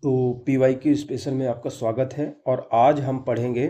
तो PYQ special में आपका स्वागत है और आज हम पढ़ेंगे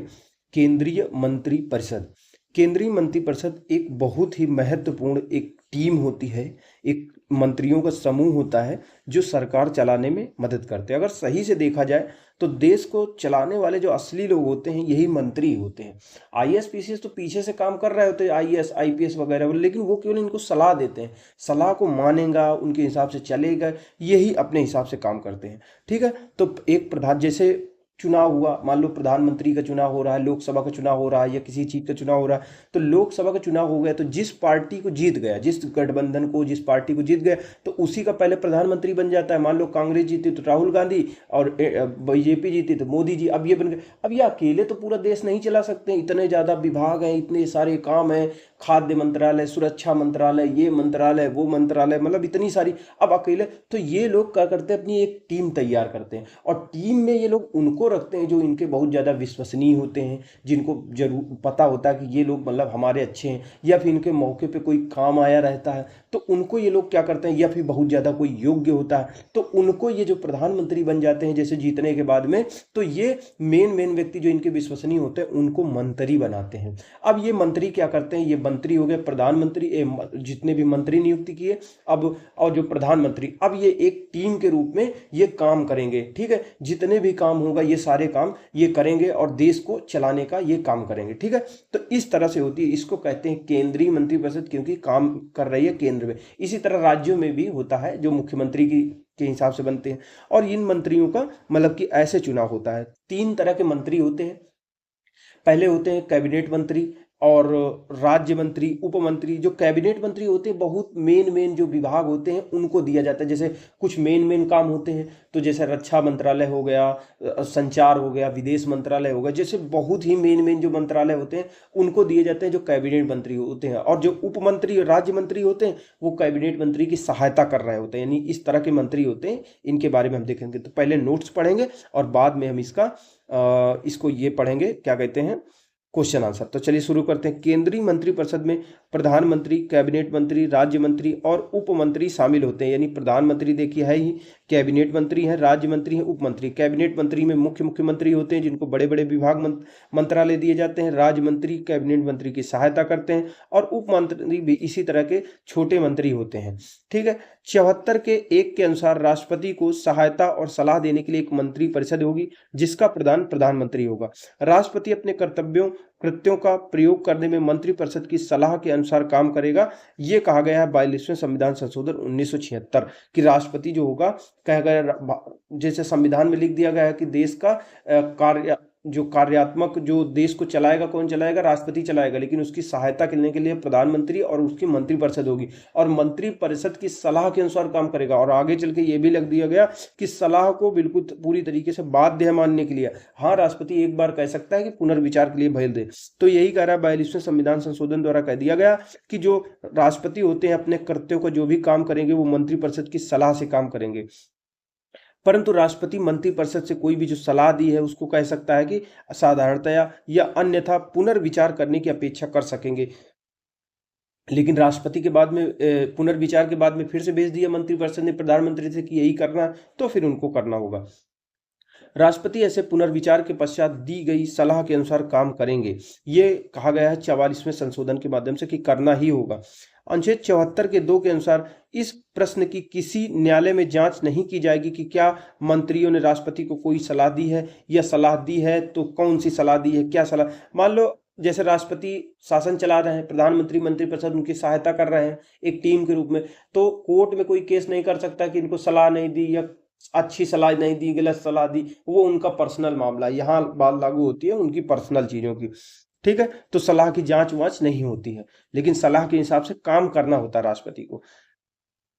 केंद्रीय मंत्री परिषद। केंद्रीय मंत्री परिषद एक बहुत ही महत्वपूर्ण एक टीम होती है, एक मंत्रियों का समूह होता है जो सरकार चलाने में मदद करते हैं। अगर सही से देखा जाए तो देश को चलाने वाले जो असली लोग होते हैं यही मंत्री होते हैं। IAS PCS तो पीछे से काम कर रहे होते हैं, IAS IPS वगैरह, लेकिन वो केवल इनको सलाह देते हैं। सलाह को मानेगा, उनके हिसाब से चलेगा, यही अपने हिसाब से काम करते हैं। ठीक है, तो एक प्रधान, जैसे चुनाव हुआ, मान लो प्रधानमंत्री का चुनाव हो रहा है, लोकसभा का चुनाव हो रहा है या किसी चीज का चुनाव हो रहा है, तो लोकसभा का चुनाव हो गया तो जिस पार्टी को जीत गया, जिस गठबंधन को, जिस पार्टी को जीत गया, तो उसी का पहले प्रधानमंत्री बन जाता है। मान लो कांग्रेस जीती तो राहुल गांधी और BJP जीती तो मोदी जी। अब ये बन गए। अब ये अकेले तो पूरा देश नहीं चला सकते, इतने ज्यादा विभाग हैं, इतने सारे काम हैं, खाद्य मंत्रालय, सुरक्षा मंत्रालय, ये मंत्रालय, वो मंत्रालय, मतलब इतनी सारी। अब अकेले तो ये लोग क्या करते हैं, अपनी एक टीम तैयार करते हैं और टीम में ये लोग उनको रखते हैं जो इनके बहुत ज़्यादा विश्वसनीय होते हैं, जिनको जरूर पता होता है कि ये लोग मतलब हमारे अच्छे हैं, या फिर इनके मौके पे कोई काम आया रहता है तो उनको ये लोग क्या करते हैं, या फिर बहुत ज़्यादा कोई योग्य होता है तो उनको ये जो प्रधानमंत्री बन जाते हैं जैसे जीतने के बाद में, तो ये मेन व्यक्ति जो इनके विश्वसनीय होते हैं उनको मंत्री बनाते हैं। अब ये मंत्री क्या करते हैं, ये मंत्री हो गए प्रधानमंत्री, जितने भी मंत्री नियुक्ति किए अब, और जो प्रधानमंत्री, अब ये एक टीम के रूप में ये काम करेंगे। ठीक है, जितने भी काम होगा ये सारे काम ये करेंगे और देश को चलाने का ये काम करेंगे। ठीक है, तो इस तरह से होती है, इसको कहते हैं केंद्रीय मंत्रिपरिषद, क्योंकि काम कर रही है केंद्र में। इसी तरह राज्यों में भी होता है जो मुख्यमंत्री की के हिसाब से बनते हैं, और इन मंत्रियों का मतलब कि ऐसे चुनाव होता है। 3 तरह के मंत्री होते हैं। पहले होते हैं कैबिनेट मंत्री और राज्य मंत्री, उप मंत्री। जो कैबिनेट मंत्री होते हैं, बहुत मेन जो विभाग होते हैं उनको दिया जाता है। जैसे कुछ मेन काम होते हैं, तो जैसे रक्षा मंत्रालय हो गया, संचार हो गया, विदेश मंत्रालय हो गया, जैसे बहुत ही मेन जो मंत्रालय होते हैं उनको दिए जाते हैं जो कैबिनेट मंत्री होते हैं। और जो उप मंत्री और राज्य मंत्री होते हैं वो कैबिनेट मंत्री की सहायता कर रहे होते हैं, यानी इस तरह के मंत्री होते हैं। इनके बारे में हम देखेंगे, तो पहले नोट्स पढ़ेंगे और बाद में हम इसको ये पढ़ेंगे, क्या कहते हैं, क्वेश्चन आंसर। तो चलिए शुरू करते हैं। केंद्रीय मंत्रिपरिषद में प्रधानमंत्री, कैबिनेट मंत्री, राज्य मंत्री और उप मंत्री शामिल होते हैं। यानी प्रधानमंत्री देखिए है ही, कैबिनेट मंत्री है, राज्य मंत्री है, उप मंत्री। कैबिनेट मंत्री में मुख्यमंत्री होते हैं जिनको बड़े विभाग मंत्रालय दिए जाते हैं। राज्य मंत्री कैबिनेट मंत्री की सहायता करते हैं और उप मंत्री भी इसी तरह के छोटे मंत्री होते हैं। ठीक है, 74 के 1 के अनुसार राष्ट्रपति को सहायता और सलाह देने के लिए एक मंत्री परिषद होगी जिसका प्रधानमंत्री होगा। राष्ट्रपति अपने कृत्यों का प्रयोग करने में मंत्रिपरिषद की सलाह के अनुसार काम करेगा। यह कहा गया है 42वें संविधान संशोधन 1976 कि राष्ट्रपति जो होगा, कहा गया, जैसे संविधान में लिख दिया गया है कि देश का कार्यात्मक जो देश को चलाएगा, कौन चलाएगा, राष्ट्रपति चलाएगा, लेकिन उसकी सहायता करने के लिए प्रधानमंत्री और उसकी मंत्रिपरिषद होगी और मंत्रिपरिषद की सलाह के अनुसार काम करेगा। और आगे चल के ये भी लिख दिया गया कि सलाह को बिल्कुल पूरी तरीके से बाध्य मानने के लिए, हाँ, राष्ट्रपति एक बार कह सकता है कि पुनर्विचार के लिए भेज दे। तो यही कह रहा है 42वें संविधान संशोधन द्वारा कह दिया गया कि जो राष्ट्रपति होते हैं अपने कृत्यों को जो भी काम करेंगे वो मंत्रिपरिषद की सलाह से काम करेंगे। परंतु राष्ट्रपति मंत्रिपरिषद से कोई भी जो सलाह दी है उसको कह सकता है कि साधारणतया या अन्यथा पुनर्विचार करने की अपेक्षा कर सकेंगे। लेकिन राष्ट्रपति के बाद में पुनर्विचार के बाद में फिर से भेज दिया मंत्रिपरिषद ने प्रधानमंत्री से कि यही करना, तो फिर उनको करना होगा। राष्ट्रपति ऐसे पुनर्विचार के पश्चात दी गई सलाह के अनुसार काम करेंगे। ये कहा गया है 44वें संशोधन के माध्यम से कि करना ही होगा। अनुच्छेद 74 के 2 के अनुसार इस प्रश्न की किसी न्यायालय में जांच नहीं की जाएगी कि क्या मंत्रियों ने राष्ट्रपति को कोई सलाह दी है, या सलाह दी है तो कौन सी सलाह दी है, क्या सलाह। मान लो जैसे राष्ट्रपति शासन चला रहे हैं, प्रधानमंत्री मंत्रिपरिषद उनकी सहायता कर रहे हैं एक टीम के रूप में, तो कोर्ट में कोई केस नहीं कर सकता कि इनको सलाह नहीं दी या अच्छी सलाह नहीं दी, गलत सलाह दी। वो उनका पर्सनल मामला है, यहाँ बात लागू होती है उनकी पर्सनल चीजों की। ठीक है, तो सलाह की जांच वांच नहीं होती है, लेकिन सलाह के हिसाब से काम करना होता है राष्ट्रपति को।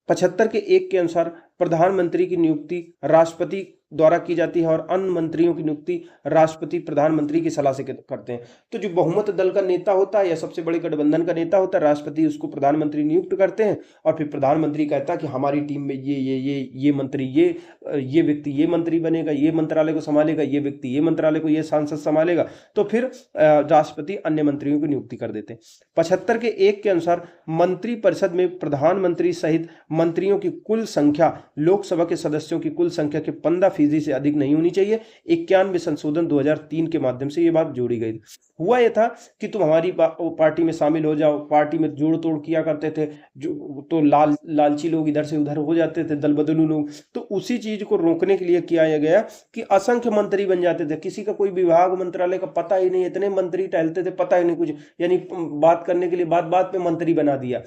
75 के 1 के अनुसार प्रधानमंत्री की नियुक्ति राष्ट्रपति द्वारा की जाती है और अन्य मंत्रियों की नियुक्ति राष्ट्रपति प्रधानमंत्री की सलाह से करते हैं। तो जो बहुमत दल का नेता होता है या सबसे बड़े गठबंधन का नेता होता है, राष्ट्रपति उसको प्रधानमंत्री नियुक्त करते हैं और फिर प्रधानमंत्री कहता है कि हमारी टीम में ये मंत्री, ये व्यक्ति ये मंत्री बनेगा, ये मंत्रालय को संभालेगा, ये व्यक्ति ये मंत्रालय को, ये सांसद संभालेगा। तो फिर राष्ट्रपति अन्य मंत्रियों की नियुक्ति कर देते हैं। 75 के 1 के अनुसार मंत्रिपरिषद में प्रधानमंत्री सहित मंत्रियों की कुल संख्या लोकसभा के सदस्यों की कुल संख्या के 15% से अधिक नहीं होनी चाहिए। 91 संशोधन 2003 के माध्यम से ये बात जोड़ी गई। हुआ ये था कि तुम हमारी पार्टी में शामिल हो जाओ, पार्टी में जोड़ तोड़ किया करते थे, जो तो लालची लोग इधर से उधर हो जाते थे, दल बदलू लोग। तो उसी चीज को रोकने के लिए किया गया कि असंख्य मंत्री बन जाते थे, किसी का कोई विभाग मंत्रालय का पता ही नहीं, इतने मंत्री टहलते थे, पता ही नहीं कुछ, यानी बात करने के लिए बात बात पे मंत्री बना दिया।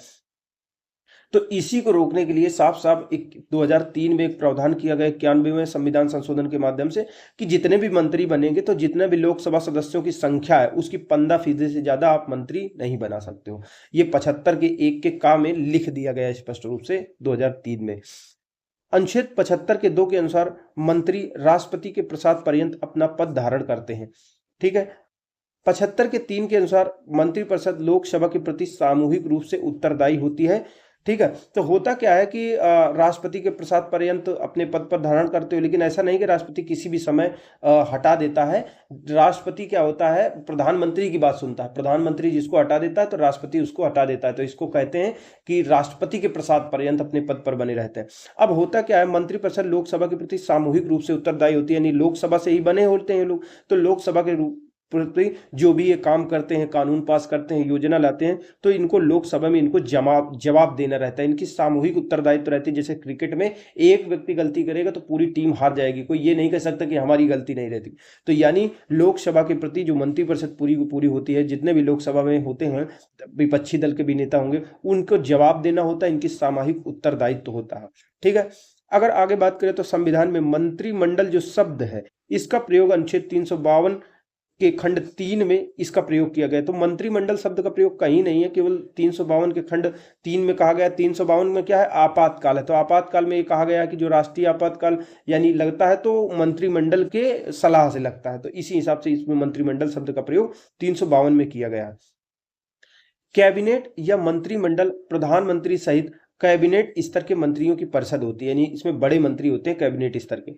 तो इसी को रोकने के लिए साफ साफ 2003 में एक प्रावधान किया गया 91वें संविधान संशोधन के माध्यम से कि जितने भी मंत्री बनेंगे तो जितने भी लोकसभा सदस्यों की संख्या है उसकी 15% से ज्यादा आप मंत्री नहीं बना सकते हो। ये 75 के एक के का में लिख दिया गया स्पष्ट रूप से 2003 में। अनुच्छेद 75 के 2 के अनुसार मंत्री राष्ट्रपति के प्रसाद पर्यंत अपना पद धारण करते हैं। ठीक है। 75 के 3 के अनुसार मंत्रिपरिषद लोकसभा के प्रति सामूहिक रूप से उत्तरदायी होती है। ठीक है। तो होता क्या है कि राष्ट्रपति के प्रसाद पर्यंत अपने पद पर धारण करते हो, लेकिन ऐसा नहीं कि राष्ट्रपति किसी भी समय हटा देता है। राष्ट्रपति क्या होता है, प्रधानमंत्री की बात सुनता है, प्रधानमंत्री जिसको हटा देता है तो राष्ट्रपति उसको हटा देता है। तो इसको कहते हैं कि राष्ट्रपति के प्रसाद पर्यंत अपने पद पर बने रहते हैं। अब होता क्या है, मंत्रिपरिषद लोकसभा के प्रति सामूहिक रूप से उत्तरदायी होती है, यानी लोकसभा से ही बने होते हैं लोग। तो लोकसभा के प्रति जो भी ये काम करते हैं, कानून पास करते हैं, योजना लाते हैं, तो इनको लोकसभा में इनको जवाब देना रहता है। इनकी सामूहिक उत्तरदायित्व रहती है। जैसे क्रिकेट में एक व्यक्ति गलती करेगा तो पूरी टीम हार जाएगी, कोई ये नहीं कह सकता कि हमारी गलती नहीं रहती। तो यानी लोकसभा के प्रति जो मंत्रिपरिषद पूरी की पूरी होती है, जितने भी लोकसभा में होते हैं विपक्षी दल के भी नेता होंगे, उनको जवाब देना होता है, इनकी सामूहिक उत्तरदायित्व होता है। ठीक है। अगर आगे बात करें तो संविधान में मंत्रिमंडल जो शब्द है इसका प्रयोग अनुच्छेद 352 के खंड 3 में इसका प्रयोग किया गया। तो मंत्रिमंडल शब्द का प्रयोग कहीं नहीं है, केवल 352 के खंड 3 में कहा गया। 352 में क्या है, आपातकाल है। तो आपातकाल में ये कहा गया कि जो राष्ट्रीय आपातकाल यानी लगता है तो मंत्रिमंडल के सलाह से लगता है, तो इसी हिसाब से इसमें मंत्रिमंडल शब्द का प्रयोग 352 में किया गया है। कैबिनेट या मंत्रिमंडल प्रधानमंत्री सहित कैबिनेट स्तर के मंत्रियों की परिषद होती है, यानी इसमें बड़े मंत्री होते हैं कैबिनेट स्तर के।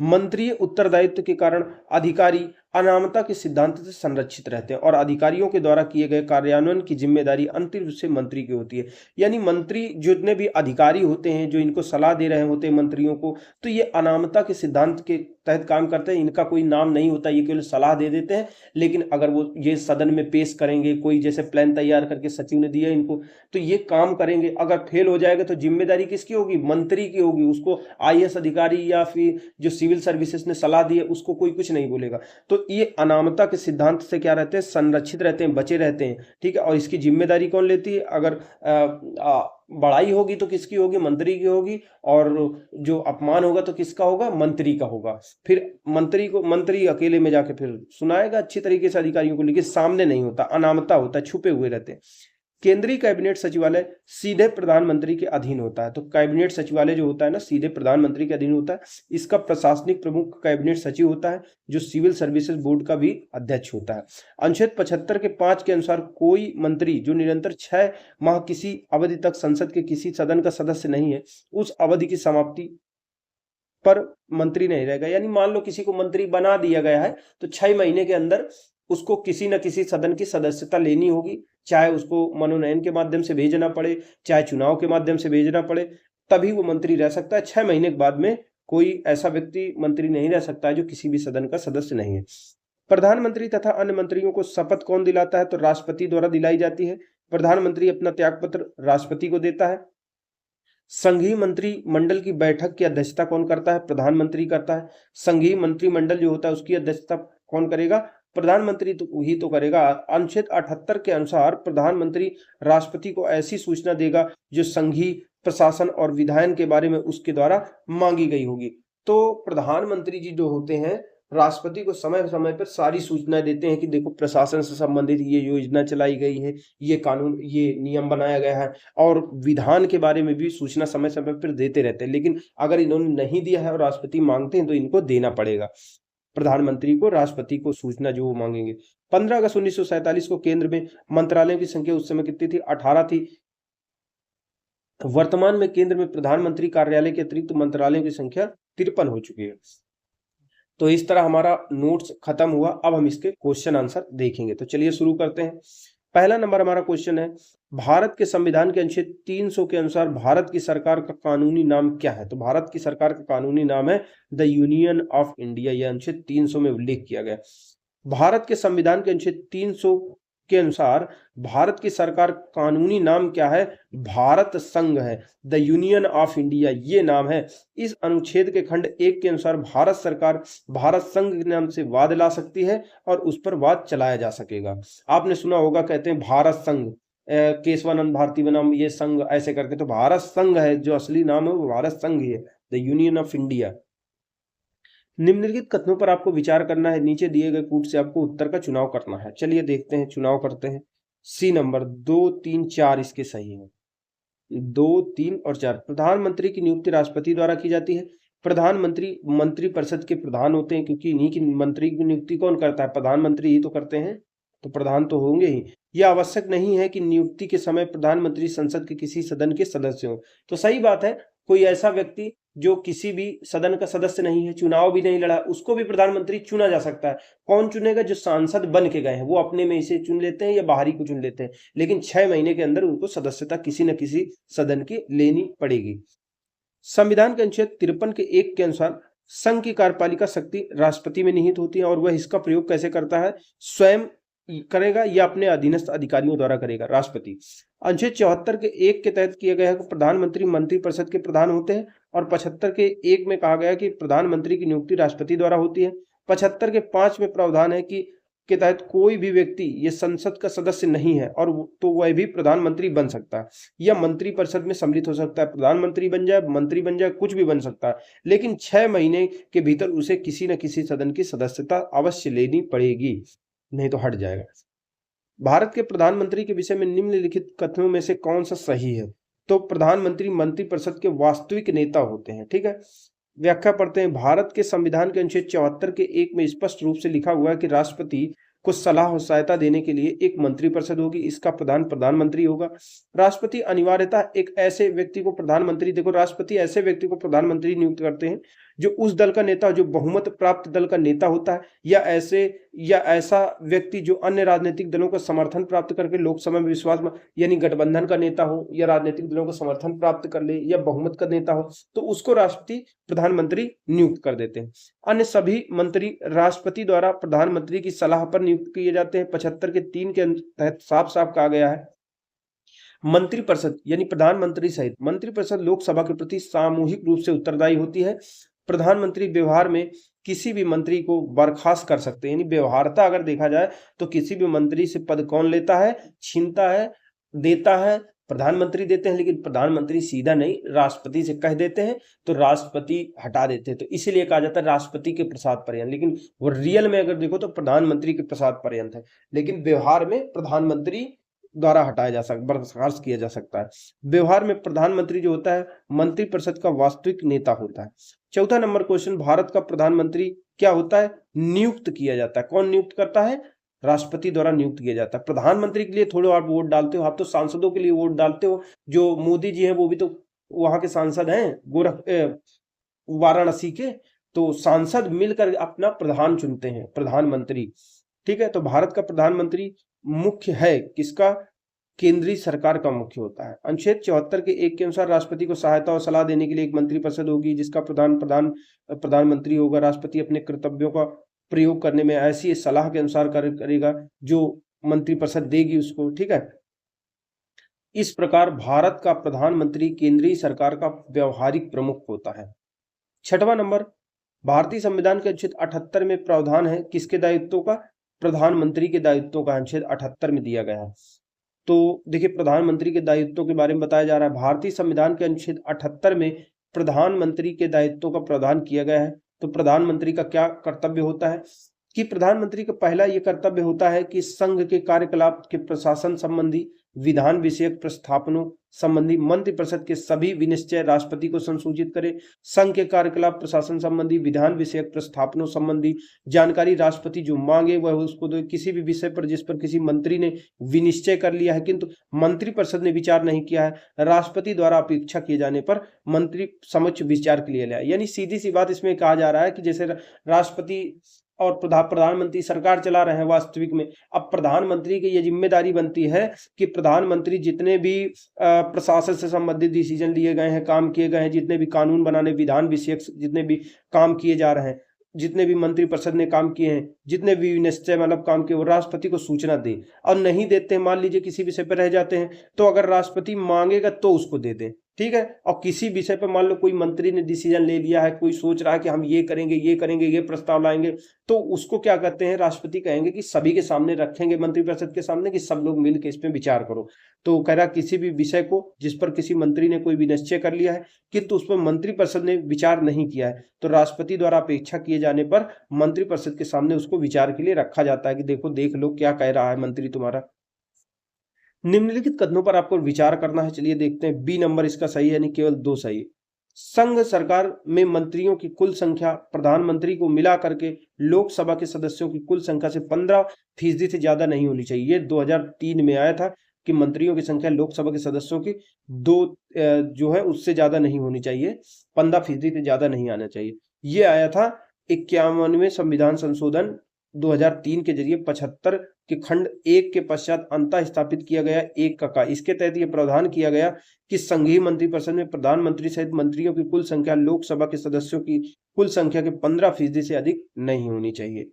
मंत्रीय उत्तरदायित्व के कारण अधिकारी अनामता के सिद्धांत से संरक्षित रहते हैं और अधिकारियों के द्वारा किए गए कार्यान्वयन की जिम्मेदारी अंतिम रूप से मंत्री की होती है। यानी मंत्री जितने भी अधिकारी होते हैं जो इनको सलाह दे रहे होते हैं मंत्रियों को, तो ये अनामता के सिद्धांत के तहत काम करते हैं। इनका कोई नाम नहीं होता, ये केवल सलाह दे देते हैं। लेकिन अगर वो ये सदन में पेश करेंगे, कोई जैसे प्लान तैयार करके सचिव ने दिया इनको, तो ये काम करेंगे। अगर फेल हो जाएगा तो जिम्मेदारी किसकी होगी, मंत्री की होगी। उसको IAS अधिकारी या फिर जो सिविल सर्विसेज ने सलाह दी है उसको कोई कुछ नहीं बोलेगा। तो ये अनामता के सिद्धांत से क्या रहते हैं, संरक्षित रहते हैं, बचे रहते हैं। ठीक है। और इसकी जिम्मेदारी कौन लेती है, अगर बड़ाई होगी तो किसकी होगी, मंत्री की होगी, और जो अपमान होगा तो किसका होगा, मंत्री का होगा। फिर मंत्री अकेले में जाके फिर सुनाएगा अच्छी तरीके से अधिकारियों को, लेकिन सामने नहीं होता, अनामता होता है, छुपे हुए रहते हैं। केंद्रीय कैबिनेट सचिवालय सीधे प्रधानमंत्री के अधीन होता है। तो कैबिनेट सचिवालय जो होता है ना, सीधे प्रधानमंत्री के अधीन होता है। इसका प्रशासनिक प्रमुख कैबिनेट सचिव होता है, जो सिविल सर्विसेज बोर्ड का भी अध्यक्ष होता है। अनुच्छेद 75 के 5 के अनुसार कोई मंत्री जो निरंतर 6 माह किसी अवधि तक संसद के किसी सदन का सदस्य नहीं है, उस अवधि की समाप्ति पर मंत्री नहीं रहेगा। यानी मान लो किसी को मंत्री बना दिया गया है तो 6 महीने के अंदर उसको किसी न किसी सदन की सदस्यता लेनी होगी, चाहे उसको मनोनयन के माध्यम से भेजना पड़े, चाहे चुनाव के माध्यम से भेजना पड़े, तभी वो मंत्री रह सकता है। 6 महीने के बाद में कोई ऐसा व्यक्ति मंत्री नहीं रह सकता है जो किसी भी सदन का सदस्य नहीं है। प्रधानमंत्री तथा अन्य मंत्रियों को शपथ कौन दिलाता है, तो राष्ट्रपति द्वारा दिलाई जाती है। प्रधानमंत्री अपना त्यागपत्र राष्ट्रपति को देता है। संघीय मंत्रिमंडल की बैठक की अध्यक्षता कौन करता है, प्रधानमंत्री करता है। संघीय मंत्रिमंडल जो होता है उसकी अध्यक्षता कौन करेगा, प्रधानमंत्री ही तो करेगा। अनुच्छेद 78 के अनुसार प्रधानमंत्री राष्ट्रपति को ऐसी सूचना देगा जो संघीय प्रशासन और विधायन के बारे में उसके द्वारा मांगी गई होगी। तो प्रधानमंत्री जी जो होते हैं राष्ट्रपति को समय समय पर सारी सूचनाएं देते हैं कि देखो प्रशासन से संबंधित ये योजना चलाई गई है, ये कानून, ये नियम बनाया गया है, और विधान के बारे में भी सूचना समय समय पर देते रहते हैं। लेकिन अगर इन्होंने नहीं दिया है और राष्ट्रपति मांगते हैं तो इनको देना पड़ेगा प्रधानमंत्री को, राष्ट्रपति को सूचना जो वो मांगेंगे। 15 अगस्त 1947 को केंद्र में मंत्रालयों की संख्या उस समय कितनी थी, 18 थी। वर्तमान में केंद्र में प्रधानमंत्री कार्यालय के अतिरिक्त मंत्रालयों की संख्या 53 हो चुकी है। तो इस तरह हमारा नोट्स खत्म हुआ। अब हम इसके क्वेश्चन आंसर देखेंगे। तो चलिए शुरू करते हैं। पहला नंबर हमारा क्वेश्चन है, भारत के संविधान के अनुच्छेद 300 के अनुसार भारत की सरकार का कानूनी नाम क्या है? तो भारत की सरकार का कानूनी नाम है द यूनियन ऑफ इंडिया। यह अनुच्छेद 300 में उल्लेख किया गया। भारत के संविधान के अनुच्छेद 300 के अनुसार भारत की सरकार कानूनी नाम क्या है? भारत संघ है, द यूनियन ऑफ इंडिया ये नाम है। इस अनुच्छेद के खंड 1 के अनुसार भारत सरकार भारत संघ के नाम से वाद ला सकती है और उस पर वाद चलाया जा सकेगा। आपने सुना होगा, कहते हैं भारत संघ, केशवानंद भारती बनाम ये संघ ऐसे करके, तो भारत संघ है जो असली नाम है, वो भारत संघ ही है, द यूनियन ऑफ इंडिया। निम्नलिखित कथनों पर आपको विचार करना है, नीचे दिए गए कूट से आपको उत्तर का चुनाव करना है। चलिए देखते हैं, चुनाव करते हैं। सी नंबर 2, 3, 4 इसके सही है। 2, 3 और 4। प्रधानमंत्री की नियुक्ति राष्ट्रपति द्वारा की जाती है। प्रधानमंत्री मंत्रिपरिषद के प्रधान होते हैं, क्योंकि इन्हीं की मंत्री की नियुक्ति कौन करता है? प्रधानमंत्री ही तो करते हैं, तो प्रधान तो होंगे ही। यह आवश्यक नहीं है कि नियुक्ति के समय प्रधानमंत्री संसद के किसी सदन के सदस्य हो। तो सही बात है, कोई ऐसा व्यक्ति जो किसी भी सदन का सदस्य नहीं है, चुनाव भी नहीं लड़ा, उसको भी प्रधानमंत्री चुना जा सकता है। कौन चुनेगा? जो सांसद बन के गए हैं, वो अपने में से चुन लेते हैं या बाहरी को चुन लेते हैं, लेकिन 6 महीने के अंदर उनको सदस्यता किसी न किसी सदन की लेनी पड़ेगी। संविधान के अनुच्छेद 53 के 1 के अनुसार संघ की कार्यपालिका शक्ति राष्ट्रपति में निहित होती है और वह इसका प्रयोग कैसे करता है? स्वयं करेगा या अपने अधीनस्थ अधिकारियों द्वारा करेगा? राष्ट्रपति। अनुच्छेद 74 के 1 के तहत किया गया है कि प्रधानमंत्री मंत्रिपरिषद के प्रधान होते हैं, और 75 के 1 में कहा गया है कि प्रधानमंत्री की नियुक्ति राष्ट्रपति द्वारा होती है। 75 के 5 में प्रावधान है कि के तहत कोई भी व्यक्ति ये संसद का सदस्य नहीं है और तो वह भी प्रधानमंत्री बन सकता है या मंत्रिपरिषद में सम्मिलित हो सकता है। प्रधानमंत्री बन जाए, मंत्री बन जाए, कुछ भी बन सकता है, लेकिन 6 महीने के भीतर उसे किसी न किसी सदन की सदस्यता अवश्य लेनी पड़ेगी, नहीं तो हट जाएगा। भारत के प्रधानमंत्री के विषय में निम्नलिखित कथनों में से कौन सा सही है? तो प्रधानमंत्री मंत्रिपरिषद के वास्तविक नेता होते हैं। ठीक है, व्याख्या पढ़ते हैं। भारत के संविधान के अनुच्छेद 74 के 1 में स्पष्ट रूप से लिखा हुआ है कि राष्ट्रपति को सलाह और सहायता देने के लिए एक मंत्रिपरिषद होगी, इसका प्रधान प्रधानमंत्री होगा। राष्ट्रपति अनिवार्यतः एक ऐसे व्यक्ति को प्रधानमंत्री, देखो राष्ट्रपति ऐसे व्यक्ति को प्रधानमंत्री नियुक्त करते हैं जो उस दल का नेता, जो बहुमत प्राप्त दल का नेता होता है, या ऐसा व्यक्ति जो अन्य राजनीतिक दलों का समर्थन प्राप्त करके लोकसभा में विश्वास में, यानी गठबंधन का नेता हो या राजनीतिक दलों का समर्थन प्राप्त कर ले या बहुमत का नेता हो, तो उसको राष्ट्रपति प्रधानमंत्री नियुक्त कर देते हैं। अन्य सभी मंत्री राष्ट्रपति द्वारा प्रधानमंत्री की सलाह पर नियुक्त किए जाते हैं। 75 के 3 के तहत साफ साफ कहा गया है, मंत्रिपरिषद यानी प्रधानमंत्री सहित मंत्रिपरिषद लोकसभा के प्रति सामूहिक रूप से उत्तरदायी होती है। प्रधानमंत्री व्यवहार में किसी भी मंत्री को बर्खास्त कर सकते हैं, यानी व्यवहारता अगर देखा जाए तो किसी भी मंत्री से पद कौन लेता है? छीनता है, देता है, प्रधानमंत्री देते हैं, लेकिन प्रधानमंत्री सीधा नहीं, राष्ट्रपति से कह देते हैं तो राष्ट्रपति हटा देते हैं। तो इसीलिए कहा जाता है राष्ट्रपति के प्रसाद पर्यंत, लेकिन वो रियल में अगर देखो तो प्रधानमंत्री के प्रसाद पर्यंत है, लेकिन व्यवहार में प्रधानमंत्री द्वारा हटाया जा सकता, बर्खास्त किया जा सकता है। व्यवहार में प्रधानमंत्री जो होता है मंत्रिपरिषद का वास्तविक नेता होता है। चौथा नंबर क्वेश्चन, भारत का प्रधानमंत्री क्या होता है? नियुक्त किया जाता है। कौन नियुक्त करता है? राष्ट्रपति द्वारा नियुक्त किया जाता है। प्रधानमंत्री के लिए थोड़े आप वोट डालते हो, आप तो सांसदों के लिए वोट डालते हो। जो मोदी जी हैं वो भी तो वहां के सांसद हैं, वाराणसी के, तो सांसद मिलकर अपना प्रधान चुनते हैं, प्रधानमंत्री। ठीक है, तो भारत का प्रधानमंत्री मुख्य है किसका? केंद्रीय सरकार का मुख्य होता है। अनुच्छेद 74 के 1 के अनुसार राष्ट्रपति को सहायता और सलाह देने के लिए एक मंत्रिपरिषद होगी, जिसका प्रधानमंत्री होगा। राष्ट्रपति अपने कर्तव्यों का प्रयोग करने में ऐसी सलाह के अनुसार करेगा जो मंत्रिपरिषद देगी उसको। ठीक है, इस प्रकार भारत का प्रधानमंत्री केंद्रीय सरकार का व्यवहारिक प्रमुख होता है। छठवां नंबर, भारतीय संविधान के अनुच्छेद 78 में प्रावधान है किसके दायित्वों का? प्रधानमंत्री के दायित्वों का अनुच्छेद 78 में दिया गया है। तो देखिए, प्रधानमंत्री के दायित्वों के बारे में बताया जा रहा है। भारतीय संविधान के अनुच्छेद 78 में प्रधानमंत्री के दायित्वों का प्रावधान किया गया है। तो प्रधानमंत्री का क्या कर्तव्य होता है? कि प्रधानमंत्री का पहला ये कर्तव्य होता है कि संघ के कार्यकलाप के प्रशासन संबंधी, विधान विषयक प्रस्थापनों संबंधी मंत्रिपरिषद के सभी विनिश्चय राष्ट्रपति को संसूचित करे। संघ के कार्यकलाप प्रशासन संबंधी, विधान विषयक प्रस्थापनों संबंधी जानकारी राष्ट्रपति जो मांगे वह उसको दे। किसी भी विषय पर जिस पर किसी मंत्री ने विनिश्चय कर लिया है किंतु मंत्रिपरिषद ने विचार नहीं किया है, राष्ट्रपति द्वारा अपेक्षा किए जाने पर मंत्री समक्ष विचार के लिए लाया। यानी सीधी सी बात इसमें कहा जा रहा है कि जैसे राष्ट्रपति और प्रधानमंत्री सरकार चला रहे हैं वास्तविक में। अब प्रधानमंत्री की ये जिम्मेदारी बनती है कि प्रधानमंत्री जितने भी प्रशासन से संबंधित डिसीजन लिए गए हैं, काम किए गए हैं, जितने भी कानून बनाने, विधान विषयक जितने भी काम किए जा रहे हैं, जितने भी मंत्रिपरिषद ने काम किए हैं, जितने भी निश्चय मतलब काम किए, वो राष्ट्रपति को सूचना दें। और नहीं देते हैं, मान लीजिए किसी विषय पर रह जाते हैं, तो अगर राष्ट्रपति मांगेगा तो उसको दे दें, ठीक है। और किसी विषय पर मान लो कोई मंत्री ने डिसीजन ले लिया है, कोई सोच रहा है कि हम ये करेंगे, ये करेंगे, ये प्रस्ताव लाएंगे, तो उसको क्या कहते हैं, राष्ट्रपति कहेंगे कि सभी के सामने रखेंगे, मंत्रिपरिषद के सामने, कि सब लोग मिलकर इस पर विचार करो। तो कह रहा किसी भी विषय को जिस पर किसी मंत्री ने कोई भी निश्चय कर लिया है किंतु उस पर मंत्रिपरिषद ने विचार नहीं किया है, तो राष्ट्रपति द्वारा अपेक्षा किए जाने पर मंत्रिपरिषद के सामने उसको विचार के लिए रखा जाता है कि देखो, देख लो क्या कह रहा है मंत्री तुम्हारा। निम्नलिखित कथनों पर आपको विचार करना है। चलिए देखते हैं, बी नंबर इसका सही है, यानी केवल 2 सही है। संघ सरकार में मंत्रियों की कुल संख्या प्रधानमंत्री को मिला करके लोकसभा के सदस्यों की कुल संख्या से 15% से ज्यादा नहीं होनी चाहिए। ये 2003 में आया था कि मंत्रियों की संख्या लोकसभा के सदस्यों की जो है उससे ज्यादा नहीं होनी चाहिए, 15% से ज्यादा नहीं आना चाहिए। ये आया था 51वें संविधान संशोधन 2003 के जरिए 75 के खंड 1 के पश्चात अंतः स्थापित किया गया 1 का। इसके तहत यह प्रावधान किया गया कि संघीय मंत्रिपरिषद में प्रधानमंत्री सहित मंत्रियों की कुल संख्या लोकसभा के सदस्यों की कुल संख्या के 15% से अधिक नहीं होनी चाहिए।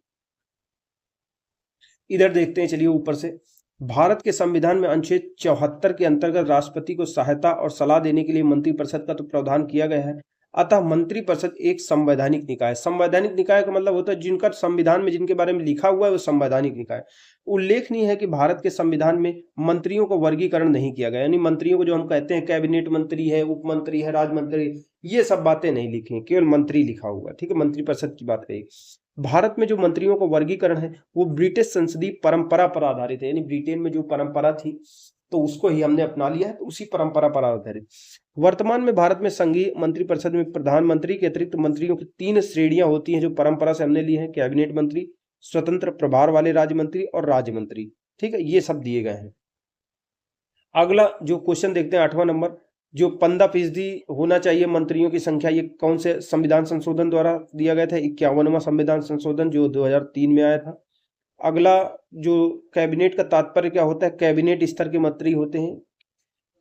इधर देखते हैं, चलिए ऊपर से, भारत के संविधान में अनुच्छेद 74 के अंतर्गत राष्ट्रपति को सहायता और सलाह देने के लिए मंत्रिपरिषद का तो प्रावधान किया गया है। अतः मंत्रिपरिषद एक संवैधानिक निकाय। संवैधानिक निकाय का मतलब होता है जिनका संविधान में जिनके बारे में लिखा हुआ है वो संवैधानिक निकाय। उल्लेखनीय है कि भारत के संविधान में मंत्रियों को वर्गीकरण नहीं किया गया, यानी मंत्रियों को जो हम कहते हैं कैबिनेट मंत्री है, उप मंत्री है, राज्य मंत्री, ये सब बातें नहीं लिखी हैं, केवल मंत्री लिखा हुआ है, ठीक है। मंत्रिपरिषद की बात कही। भारत में जो मंत्रियों का वर्गीकरण है वो ब्रिटिश संसदीय परंपरा पर आधारित है, यानी ब्रिटेन में जो परंपरा थी तो उसको ही हमने अपना लिया है, तो उसी परंपरा पर आधारित। वर्तमान में भारत में संघीय मंत्रिपरिषद में प्रधानमंत्री के अतिरिक्त मंत्रियों की 3 श्रेणियां होती हैं जो परंपरा से हमने ली है, कैबिनेट मंत्री, स्वतंत्र प्रभार वाले राज्य मंत्री और राज्य मंत्री, ठीक है। ये सब दिए गए हैं। अगला जो क्वेश्चन देखते हैं 8वां नंबर, जो 15% होना चाहिए मंत्रियों की संख्या, ये कौन से संविधान संशोधन द्वारा दिया गया था? 51वां संविधान संशोधन जो 2003 में आया था। अगला जो कैबिनेट का तात्पर्य क्या होता है, कैबिनेट स्तर के मंत्री होते हैं।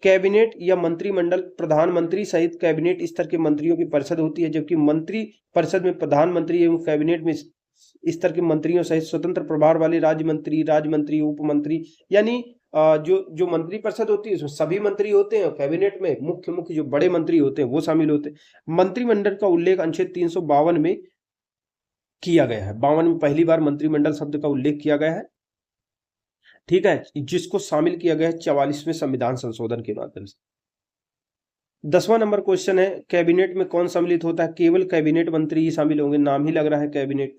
कैबिनेट या मंत्रिमंडल प्रधानमंत्री सहित कैबिनेट स्तर के मंत्रियों की परिषद होती है, जबकि मंत्री परिषद में प्रधानमंत्री एवं कैबिनेट में स्तर के मंत्रियों सहित स्वतंत्र प्रभार वाले राज्य मंत्री, उप मंत्री, यानी जो मंत्री परिषद होती है उसमें सभी मंत्री होते हैं, और कैबिनेट में मुख्य जो बड़े मंत्री होते हैं वो शामिल होते हैं। मंत्रिमंडल का उल्लेख अनुच्छेद 352 में किया गया है। 52 में पहली बार मंत्रिमंडल शब्द का उल्लेख किया गया है, ठीक है, जिसको शामिल किया गया है 44वें संविधान संशोधन के माध्यम से। 10वां नंबर क्वेश्चन है, कैबिनेट में कौन सम्मिलित होता है? केवल कैबिनेट मंत्री ही शामिल होंगे, नाम ही लग रहा है कैबिनेट।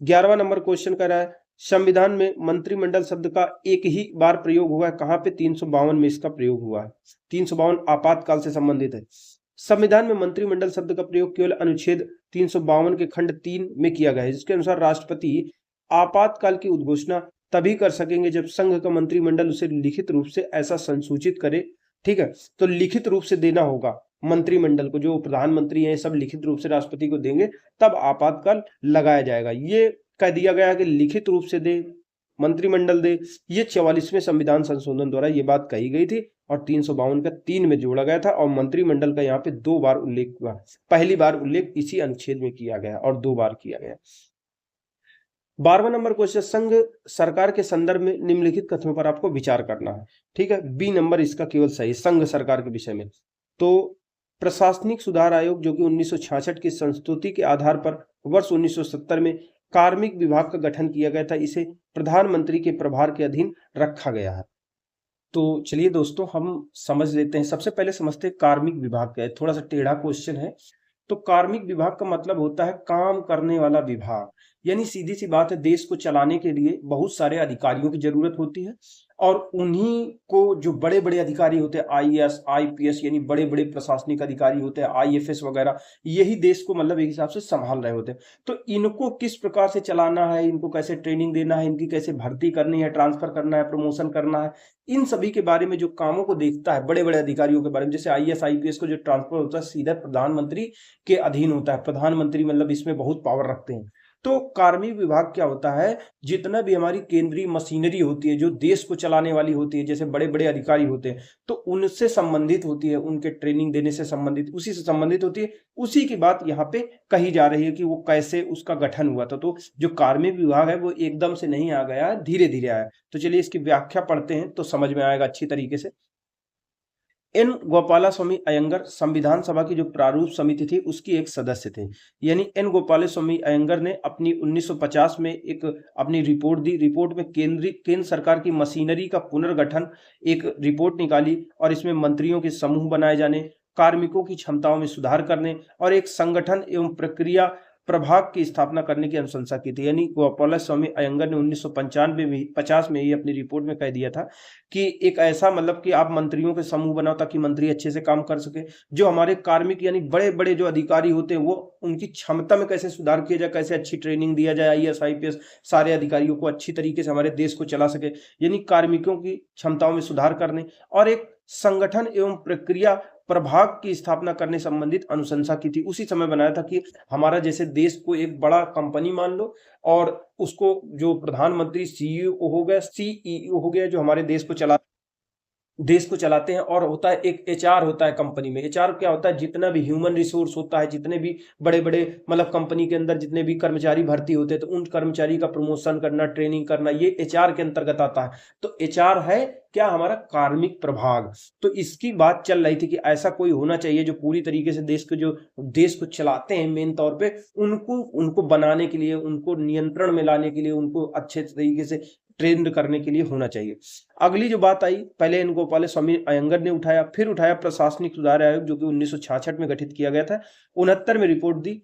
11वां नंबर क्वेश्चन कर रहा है, संविधान में मंत्रिमंडल शब्द का एक ही बार प्रयोग हुआ है, कहां पे? 352 में इसका प्रयोग हुआ है। 352 आपातकाल से संबंधित है। संविधान में मंत्रिमंडल शब्द का प्रयोग केवल अनुच्छेद 352 के खंड 3 में किया गया है, जिसके अनुसार राष्ट्रपति आपातकाल की उद्घोषणा तभी कर सकेंगे जब संघ का मंत्रिमंडल उसे लिखित रूप से ऐसा संसूचित करे, ठीक है। तो लिखित रूप से देना होगा मंत्रिमंडल को, जो प्रधानमंत्री हैं सब लिखित रूप से राष्ट्रपति को देंगे तब आपातकाल लगाया जाएगा। ये कह दिया गया कि लिखित रूप से दे, मंत्रिमंडल दे। ये 44वें संविधान संशोधन द्वारा ये बात कही गई थी और 352 का 3 में जोड़ा गया था, और मंत्रिमंडल का यहाँ पे 2 बार उल्लेख हुआ। पहली बार उल्लेख इसी अनुच्छेद में किया गया और 2 बार किया गया। 12वां नंबर क्वेश्चन, संघ सरकार के संदर्भ में निम्नलिखित कथनों पर आपको विचार करना है, ठीक है। बी नंबर इसका केवल सही, संघ सरकार के विषय में। तो प्रशासनिक सुधार आयोग जो कि 1966 की संस्तुति के आधार पर वर्ष 1970 में कार्मिक विभाग का गठन किया गया था, इसे प्रधानमंत्री के प्रभार के अधीन रखा गया है। तो चलिए दोस्तों हम समझ लेते हैं। सबसे पहले समझते हैं कार्मिक विभाग क्या है। थोड़ा सा टेढ़ा क्वेश्चन है। तो कार्मिक विभाग का मतलब होता है काम करने वाला विभाग, यानी सीधी सी बात है, देश को चलाने के लिए बहुत सारे अधिकारियों की जरूरत होती है, और उन्हीं को जो बड़े बड़े अधिकारी होते हैं, IAS, IPS यानी बड़े बड़े प्रशासनिक अधिकारी होते हैं, IFS वगैरह, यही देश को मतलब एक हिसाब से संभाल रहे होते हैं। तो इनको किस प्रकार से चलाना है, इनको कैसे ट्रेनिंग देना है, इनकी कैसे भर्ती करनी है, ट्रांसफर करना है, प्रमोशन करना है, इन सभी के बारे में जो कामों को देखता है, बड़े बड़े अधिकारियों के बारे में, जैसे IAS, IPS को जो ट्रांसफर होता है सीधा प्रधानमंत्री के अधीन होता है। प्रधानमंत्री मतलब इसमें बहुत पावर रखते हैं। तो कार्मिक विभाग क्या होता है, जितना भी हमारी केंद्रीय मशीनरी होती है जो देश को चलाने वाली होती है, जैसे बड़े बड़े अधिकारी होते हैं, तो उनसे संबंधित होती है, उनके ट्रेनिंग देने से संबंधित, उसी से संबंधित होती है। उसी की बात यहाँ पे कही जा रही है कि वो कैसे उसका गठन हुआ था। तो जो कार्मिक विभाग है वो एकदम से नहीं आ गया, धीरे धीरे आया। तो चलिए इसकी व्याख्या पढ़ते हैं तो समझ में आएगा अच्छी तरीके से। एन गोपालास्वामी अयंगर संविधान सभा की जो प्रारूप समिति थी उसकी एक सदस्य थे। यानी एन गोपालास्वामी अयंगर ने अपनी 1950 में एक अपनी रिपोर्ट दी। रिपोर्ट में केंद्र सरकार की मशीनरी का पुनर्गठन एक रिपोर्ट निकाली और इसमें मंत्रियों के समूह बनाए जाने, कार्मिकों की क्षमताओं में सुधार करने और एक संगठन एवं प्रक्रिया प्रभाग की स्थापना करने की अनुशंसा की थी। यानी गोपालास्वामी अयंगर ने 1950 में ही अपनी रिपोर्ट में कह दिया था कि एक ऐसा मतलब कि आप मंत्रियों के समूह बनाओ ताकि मंत्री अच्छे से काम कर सके। जो हमारे कार्मिक यानी बड़े बड़े जो अधिकारी होते हैं वो उनकी क्षमता में कैसे सुधार किया जाए, कैसे अच्छी ट्रेनिंग दिया जाए, IAS IPS सारे अधिकारियों को अच्छी तरीके से हमारे देश को चला सके। यानी कार्मिकों की क्षमताओं में सुधार करने और एक संगठन एवं प्रक्रिया प्रभाग की स्थापना करने संबंधित अनुशंसा की थी। उसी समय बनाया था कि हमारा जैसे देश को एक बड़ा कंपनी मान लो और उसको जो प्रधानमंत्री CEO हो गया, CEO हो गया, जो हमारे देश को चलाते हैं। और होता है एक HR होता है कंपनी में। HR क्या होता है, जितना भी ह्यूमन रिसोर्स होता है, जितने भी बड़े बड़े मतलब कंपनी के अंदर जितने भी कर्मचारी भर्ती होते हैं तो उन कर्मचारी का प्रमोशन करना, ट्रेनिंग करना, ये HR के अंतर्गत आता है। तो HR है क्या, हमारा कार्मिक प्रभाग। तो इसकी बात चल रही थी कि ऐसा कोई होना चाहिए जो पूरी तरीके से देश को चलाते हैं मेन तौर पे, उनको बनाने के लिए, उनको नियंत्रण में लाने के लिए, उनको अच्छे तरीके से ट्रेंड करने के लिए होना चाहिए। अगली जो बात आई, पहले इन गोपालास्वामी अयंगर ने उठाया, फिर उठाया प्रशासनिक सुधार आयोग जो कि 1966 में गठित किया गया था। 69 में रिपोर्ट दी।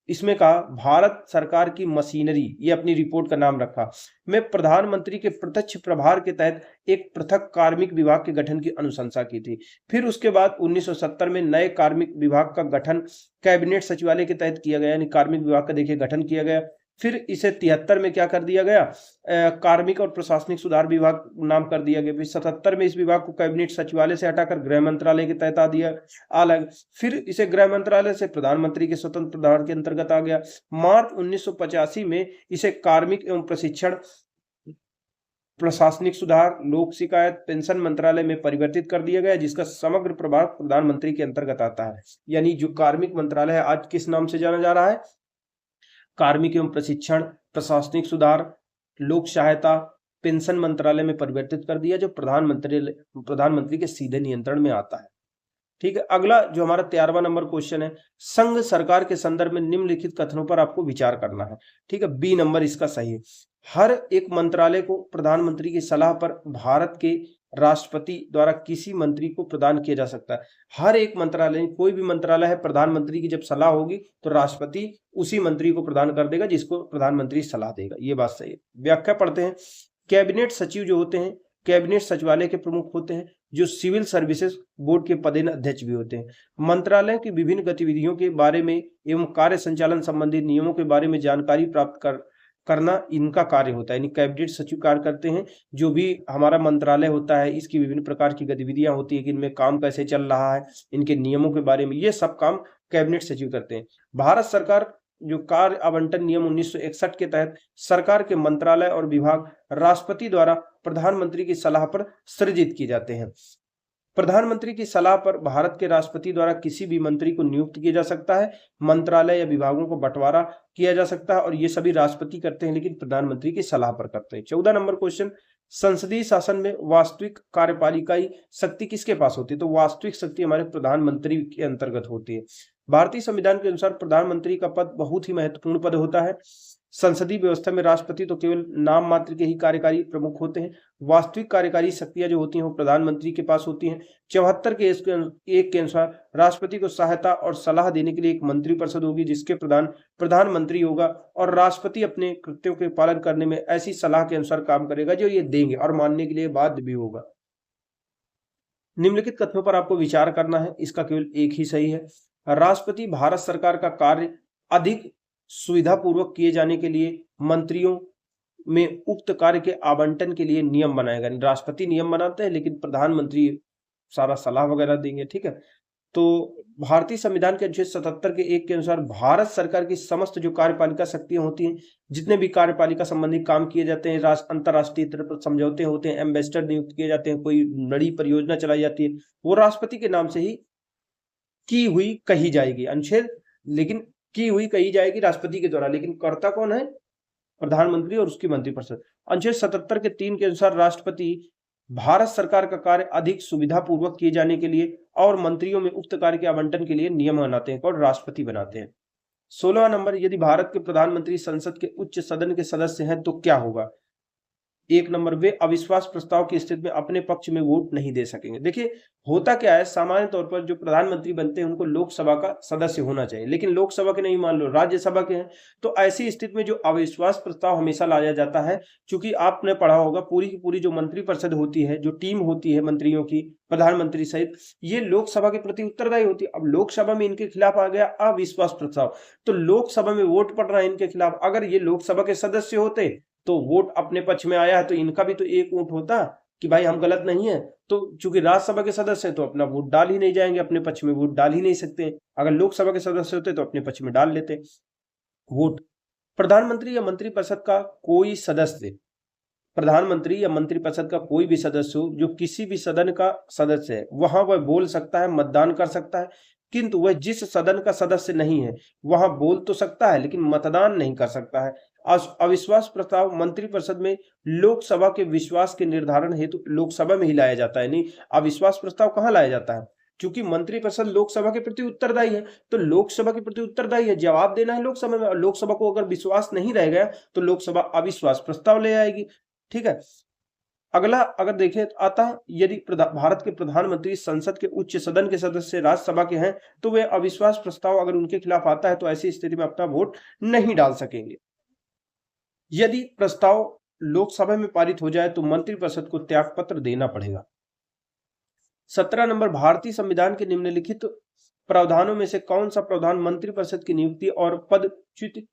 इसमें कहा भारत सरकार की मशीनरी, ये अपनी रिपोर्ट का नाम रखा, में प्रधानमंत्री के प्रत्यक्ष प्रभार के तहत एक पृथक कार्मिक विभाग के गठन की अनुशंसा की थी। फिर उसके बाद 1970 में नए कार्मिक विभाग का गठन कैबिनेट सचिवालय के तहत किया गया, यानी कार्मिक विभाग का देखिए गठन किया गया। फिर इसे 73 में क्या कर दिया गया, कार्मिक और प्रशासनिक सुधार विभाग नाम कर दिया गया। फिर 77 में इस विभाग को कैबिनेट सचिवालय से हटाकर गृह मंत्रालय के तहत आ दिया अलग। फिर इसे गृह मंत्रालय से प्रधानमंत्री के स्वतंत्र प्रभार के अंतर्गत आ गया। मार्च 1985 में इसे कार्मिक एवं प्रशिक्षण, प्रशासनिक सुधार, लोक शिकायत, पेंशन मंत्रालय में परिवर्तित कर दिया गया, जिसका समग्र प्रभार प्रधानमंत्री के अंतर्गत आता है। यानी जो कार्मिक मंत्रालय है आज किस नाम से जाना जा रहा है, कार्मिक एवं प्रशिक्षण, प्रशासनिक सुधार, लोक सहायता, पेंशन मंत्रालय में परिवर्तित कर दिया, जो प्रधानमंत्री के सीधे नियंत्रण में आता है। ठीक है। अगला जो हमारा 13वां नंबर क्वेश्चन है, संघ सरकार के संदर्भ में निम्नलिखित कथनों पर आपको विचार करना है। ठीक है, B नंबर इसका सही है। हर एक मंत्रालय को प्रधानमंत्री की सलाह पर भारत के राष्ट्रपति द्वारा किसी मंत्री को प्रदान किया जा सकता है। हर एक मंत्रालय, कोई भी मंत्रालय है, प्रधानमंत्री की जब सलाह होगी तो राष्ट्रपति उसी मंत्री को प्रदान कर देगा जिसको प्रधानमंत्री सलाह देगा। ये बात सही है। व्याख्या पढ़ते हैं। कैबिनेट सचिव जो होते हैं, कैबिनेट सचिवालय के प्रमुख होते हैं, जो सिविल सर्विसेज बोर्ड के पदेन अध्यक्ष भी होते हैं। मंत्रालय की विभिन्न गतिविधियों के बारे में एवं कार्य संचालन संबंधी नियमों के बारे में जानकारी प्राप्त करना इनका कार्य होता है। यानी कैबिनेट सचिव कार्य करते हैं। जो भी हमारा मंत्रालय होता है, इसकी विभिन्न प्रकार की गतिविधियां होती है कि इनमें काम कैसे चल रहा है, इनके नियमों के बारे में, ये सब काम कैबिनेट सचिव करते हैं। भारत सरकार जो कार्य आवंटन नियम 1961 के तहत सरकार के मंत्रालय और विभाग राष्ट्रपति द्वारा प्रधानमंत्री की सलाह पर सृजित किए जाते हैं। प्रधानमंत्री की सलाह पर भारत के राष्ट्रपति द्वारा किसी भी मंत्री को नियुक्त किया जा सकता है, मंत्रालय या विभागों को बंटवारा किया जा सकता है, और ये सभी राष्ट्रपति करते हैं लेकिन प्रधानमंत्री की सलाह पर करते हैं। 14 नंबर क्वेश्चन, संसदीय शासन में वास्तविक कार्यपालिकाई शक्ति किसके पास होती है? तो वास्तविक शक्ति हमारे प्रधानमंत्री के अंतर्गत होती है। भारतीय संविधान के अनुसार प्रधानमंत्री का पद बहुत ही महत्वपूर्ण पद होता है। संसदीय व्यवस्था में राष्ट्रपति तो केवल नाम मात्र के ही कार्यकारी प्रमुख होते हैं। वास्तविक कार्यकारी शक्तियां जो होती हैं वो प्रधानमंत्री के पास होती हैं। 74 के एक के अनुसार राष्ट्रपति को सहायता और सलाह देने के लिए एक मंत्रिपरिषद होगी जिसके प्रधानमंत्री होगा, और राष्ट्रपति अपने कृत्यों के पालन करने में ऐसी सलाह के अनुसार काम करेगा जो ये देंगे और मानने के लिए बाध्य भी होगा। निम्नलिखित कथनों पर आपको विचार करना है, इसका केवल एक ही सही है। राष्ट्रपति भारत सरकार का कार्य अधिक सुविधापूर्वक किए जाने के लिए मंत्रियों में उक्त कार्य के आवंटन के लिए नियम बनाएगा। राष्ट्रपति नियम बनाते हैं लेकिन प्रधानमंत्री सारा सलाह वगैरह देंगे। ठीक है, तो भारतीय संविधान के अनुच्छेद 77 के 1 के अनुसार भारत सरकार की समस्त जो कार्यपालिका शक्तियां होती हैं, जितने भी कार्यपालिका संबंधी काम किए जाते हैं, अंतर्राष्ट्रीय स्तर पर समझौते होते हैं, एम्बेसडर नियुक्त किए जाते हैं, कोई बड़ी परियोजना चलाई जाती है, वो राष्ट्रपति के नाम से ही की हुई कही जाएगी। अनुच्छेद लेकिन की हुई कही जाएगी राष्ट्रपति के द्वारा, लेकिन कर्ता कौन है? प्रधानमंत्री और उसकी मंत्रिपरिषद। अनुच्छेद 77 के 3 के अनुसार राष्ट्रपति भारत सरकार का कार्य अधिक सुविधा पूर्वक किए जाने के लिए और मंत्रियों में उक्त कार्य के आवंटन के लिए नियम बनाते हैं और राष्ट्रपति बनाते हैं। 16वां नंबर, यदि भारत के प्रधानमंत्री संसद के उच्च सदन के सदस्य हैं तो क्या होगा? 1 नंबर, वे अविश्वास प्रस्ताव की स्थिति में अपने पक्ष में वोट नहीं दे सकेंगे। देखिए होता क्या है, सामान्य तौर पर जो प्रधानमंत्री बनते हैं उनको लोकसभा का सदस्य होना चाहिए, लेकिन लोकसभा के नहीं, मान लो राज्यसभा के हैं, तो ऐसी स्थिति में जो अविश्वास प्रस्ताव हमेशा लाया जाता है, क्योंकि आपने पढ़ा होगा पूरी की पूरी जो मंत्रिपरिषद होती है, जो टीम होती है मंत्रियों की, प्रधानमंत्री सहित, ये लोकसभा के प्रति उत्तरदायी होती है। अब लोकसभा में इनके खिलाफ आ गया अविश्वास प्रस्ताव, तो लोकसभा में वोट पड़ रहा है इनके खिलाफ, अगर ये लोकसभा के सदस्य होते तो वोट अपने पक्ष में आया है तो इनका भी तो एक वोट होता कि भाई हम गलत नहीं है, तो चूंकि राज्यसभा के सदस्य हैं तो अपना वोट डाल ही नहीं जाएंगे, अपने पक्ष में वोट डाल ही नहीं सकते। अगर लोकसभा के सदस्य होते तो अपने पक्ष में डाल लेते वोट। प्रधानमंत्री या मंत्रिपरिषद का कोई सदस्य, प्रधानमंत्री या मंत्रिपरिषद का कोई भी सदस्य हो जो किसी भी सदन का सदस्य है, वहां वह बोल सकता है, मतदान कर सकता है, किंतु वह जिस सदन का सदस्य नहीं है वहां बोल तो सकता है लेकिन मतदान नहीं कर सकता है। अविश्वास प्रस्ताव मंत्रिपरिषद में लोकसभा के विश्वास के निर्धारण हेतु लोकसभा में ही लाया जाता है। नहीं, अविश्वास प्रस्ताव कहां लाया जाता है? क्योंकि मंत्रिपरिषद लोकसभा के प्रति उत्तरदायी है, तो लोकसभा के प्रति उत्तरदायी है, जवाब देना है लोकसभा में। लोकसभा को अगर विश्वास नहीं रह गया तो लोकसभा अविश्वास प्रस्ताव ले आएगी। ठीक है, अगला अगर देखें अतः यदि भारत के प्रधानमंत्री संसद के उच्च सदन के सदस्य राज्यसभा के हैं तो वे अविश्वास प्रस्ताव अगर उनके खिलाफ आता है तो ऐसी स्थिति में अपना वोट नहीं डाल सकेंगे। यदि प्रस्ताव लोकसभा में पारित हो जाए तो मंत्रिपरिषद को त्यागपत्र देना पड़ेगा। 17 नंबर, भारतीय संविधान के निम्नलिखित प्रावधानों में से कौन सा प्रावधान मंत्रिपरिषद की नियुक्ति और पदच्युति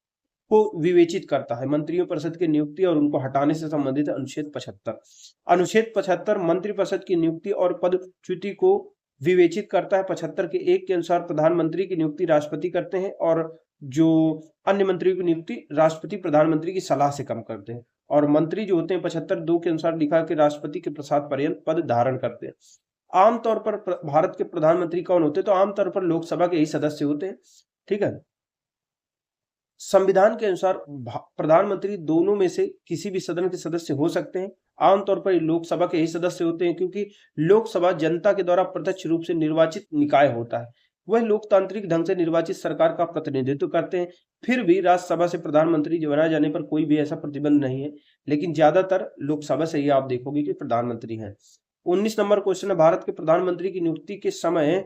को विवेचित करता है? मंत्रियों परिषद की नियुक्ति और उनको हटाने से संबंधित अनुच्छेद 75। अनुच्छेद 75 मंत्रिपरिषद की नियुक्ति और पदच्युति को विवेचित करता है। 75 के 1 के अनुसार प्रधानमंत्री की नियुक्ति राष्ट्रपति करते हैं और जो अन्य मंत्रियों की नियुक्ति राष्ट्रपति प्रधानमंत्री की सलाह से कम करते हैं। और मंत्री जो होते हैं 75(2) के अनुसार लिखा कि राष्ट्रपति के प्रसाद पर्यंत पद धारण करते हैं। आमतौर पर भारत के प्रधानमंत्री कौन होते हैं? तो आमतौर पर लोकसभा के ही सदस्य होते हैं। ठीक है, संविधान के अनुसार प्रधानमंत्री दोनों में से किसी भी सदन के सदस्य हो सकते हैं। आमतौर पर लोकसभा के ही सदस्य होते हैं क्योंकि लोकसभा जनता के द्वारा प्रत्यक्ष रूप से निर्वाचित निकाय होता है, वह लोकतांत्रिक ढंग से निर्वाचित सरकार का प्रतिनिधित्व करते हैं। फिर भी राज्यसभा से प्रधानमंत्री बनाए जाने पर कोई भी ऐसा प्रतिबंध नहीं है, लेकिन ज्यादातर लोकसभा से ही आप देखोगे कि प्रधानमंत्री हैं। 19 नंबर क्वेश्चन है, भारत के प्रधानमंत्री की नियुक्ति के समय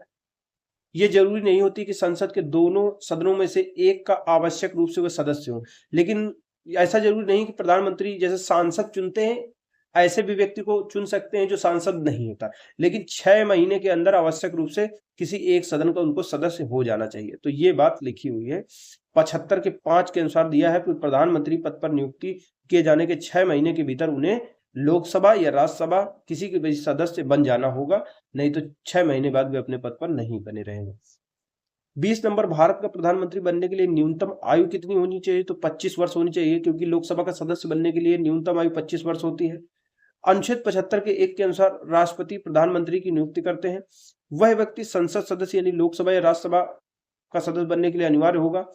ये जरूरी नहीं होती कि संसद के दोनों सदनों में से एक का आवश्यक रूप से वह सदस्य हो, लेकिन ऐसा जरूरी नहीं कि प्रधानमंत्री जैसे सांसद चुनते हैं ऐसे भी व्यक्ति को चुन सकते हैं जो सांसद नहीं होता, लेकिन 6 महीने के अंदर आवश्यक रूप से किसी एक सदन का उनको सदस्य हो जाना चाहिए। तो ये बात लिखी हुई है 75 के 5 के अनुसार दिया है कि प्रधानमंत्री पद पर नियुक्ति किए जाने के 6 महीने के भीतर उन्हें लोकसभा या राज्यसभा किसी के भी सदस्य बन जाना होगा, नहीं तो 6 महीने बाद वे अपने पद पर नहीं बने रहेंगे। 20 नंबर, भारत का प्रधानमंत्री बनने के लिए न्यूनतम आयु कितनी होनी चाहिए? तो 25 वर्ष होनी चाहिए, क्योंकि लोकसभा का सदस्य बनने के लिए न्यूनतम आयु 25 वर्ष होती है। अनुच्छेद 75 के 1 के अनुसार राष्ट्रपति प्रधानमंत्री की नियुक्ति करते हैं। वह व्यक्ति संसद सदस्य यानी लोकसभा या राज्यसभा का सदस्य बनने के लिए अनिवार्य होगा।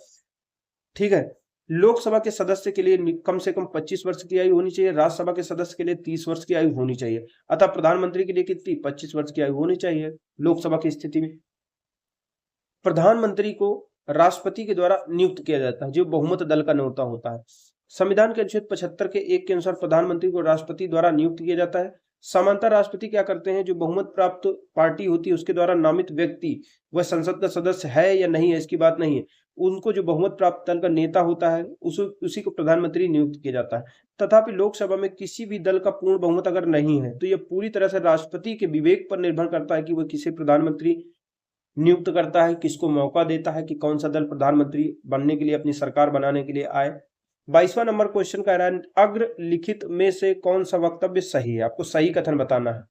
ठीक है, लोकसभा के सदस्य के लिए कम से कम 25 वर्ष की आयु होनी चाहिए, राज्यसभा के सदस्य के लिए 30 वर्ष की आयु होनी चाहिए। अतः प्रधानमंत्री के लिए कितनी? 25 वर्ष की आयु होनी चाहिए लोकसभा की स्थिति में। प्रधानमंत्री को राष्ट्रपति के द्वारा नियुक्त किया जाता है, जो बहुमत दल का नेता होता है। संविधान के अनुच्छेद 75 के 1 के अनुसार प्रधानमंत्री को राष्ट्रपति द्वारा नियुक्त किया जाता है। समांतर राष्ट्रपति क्या करते हैं? जो बहुमत प्राप्त पार्टी होती है उसके द्वारा नामित व्यक्ति वह संसद का सदस्य है या नहीं है इसकी बात नहीं है, उनको जो बहुमत प्राप्त दल का नेता होता है उसी को प्रधानमंत्री नियुक्त किया जाता है। तथापि लोकसभा में किसी भी दल का पूर्ण बहुमत अगर नहीं है तो यह पूरी तरह से राष्ट्रपति के विवेक पर निर्भर करता है कि वह किसे प्रधानमंत्री नियुक्त करता है, किसको मौका देता है कि कौन सा दल प्रधानमंत्री बनने के लिए अपनी सरकार बनाने के लिए आए। 22वां नंबर क्वेश्चन कह रहा है, अग्र लिखित में से कौन सा वक्तव्य सही है? आपको सही कथन बताना है।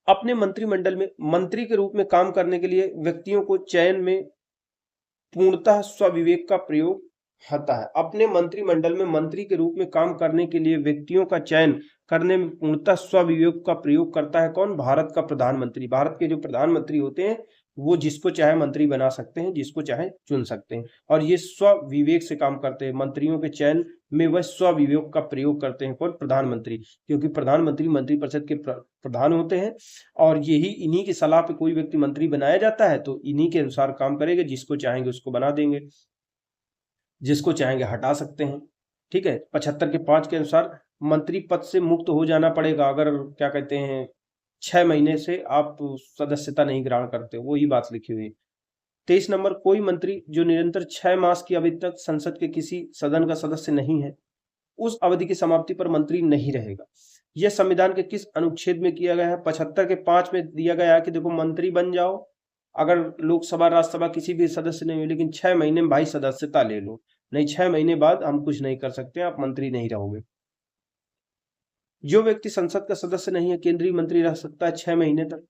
अपने मंत्रिमंडल में मंत्री के रूप में काम करने के लिए व्यक्तियों को चयन में पूर्णतः स्वविवेक का प्रयोग होता है। अपने मंत्रिमंडल में मंत्री के रूप में काम करने के लिए व्यक्तियों का चयन करने में पूर्णतः स्वविवेक का प्रयोग करता है कौन? भारत का प्रधानमंत्री। भारत के जो प्रधानमंत्री होते हैं वो जिसको चाहे मंत्री बना सकते हैं, जिसको चाहे चुन सकते हैं, और ये स्वविवेक से काम करते हैं। मंत्रियों के चयन में वह स्वविवेक का प्रयोग करते हैं कौन? प्रधानमंत्री, क्योंकि प्रधानमंत्री मंत्रिपरिषद के प्रधान होते हैं और यही इन्हीं की सलाह पे कोई व्यक्ति मंत्री बनाया जाता है, तो इन्हीं के अनुसार काम करेंगे। जिसको चाहेंगे उसको बना देंगे, जिसको चाहेंगे हटा सकते हैं। ठीक है, 75 के 5 के अनुसार मंत्री पद से मुक्त हो जाना पड़ेगा अगर क्या कहते हैं 6 महीने से आप सदस्यता नहीं ग्रहण करते, वो ही बात लिखी हुई है। 23 नंबर, कोई मंत्री जो निरंतर 6 मास की अवधि तक संसद के किसी सदन का सदस्य नहीं है, उस अवधि की समाप्ति पर मंत्री नहीं रहेगा। यह संविधान के किस अनुच्छेद में किया गया है? 75 के 5 में दिया गया है कि देखो मंत्री बन जाओ अगर लोकसभा राज्यसभा किसी भी सदस्य नहीं हुए, लेकिन 6 महीने में भाई सदस्यता ले लो, नहीं 6 महीने बाद हम कुछ नहीं कर सकते, आप मंत्री नहीं रहोगे। जो व्यक्ति संसद का सदस्य नहीं है केंद्रीय मंत्री रह सकता है 6 महीने तक।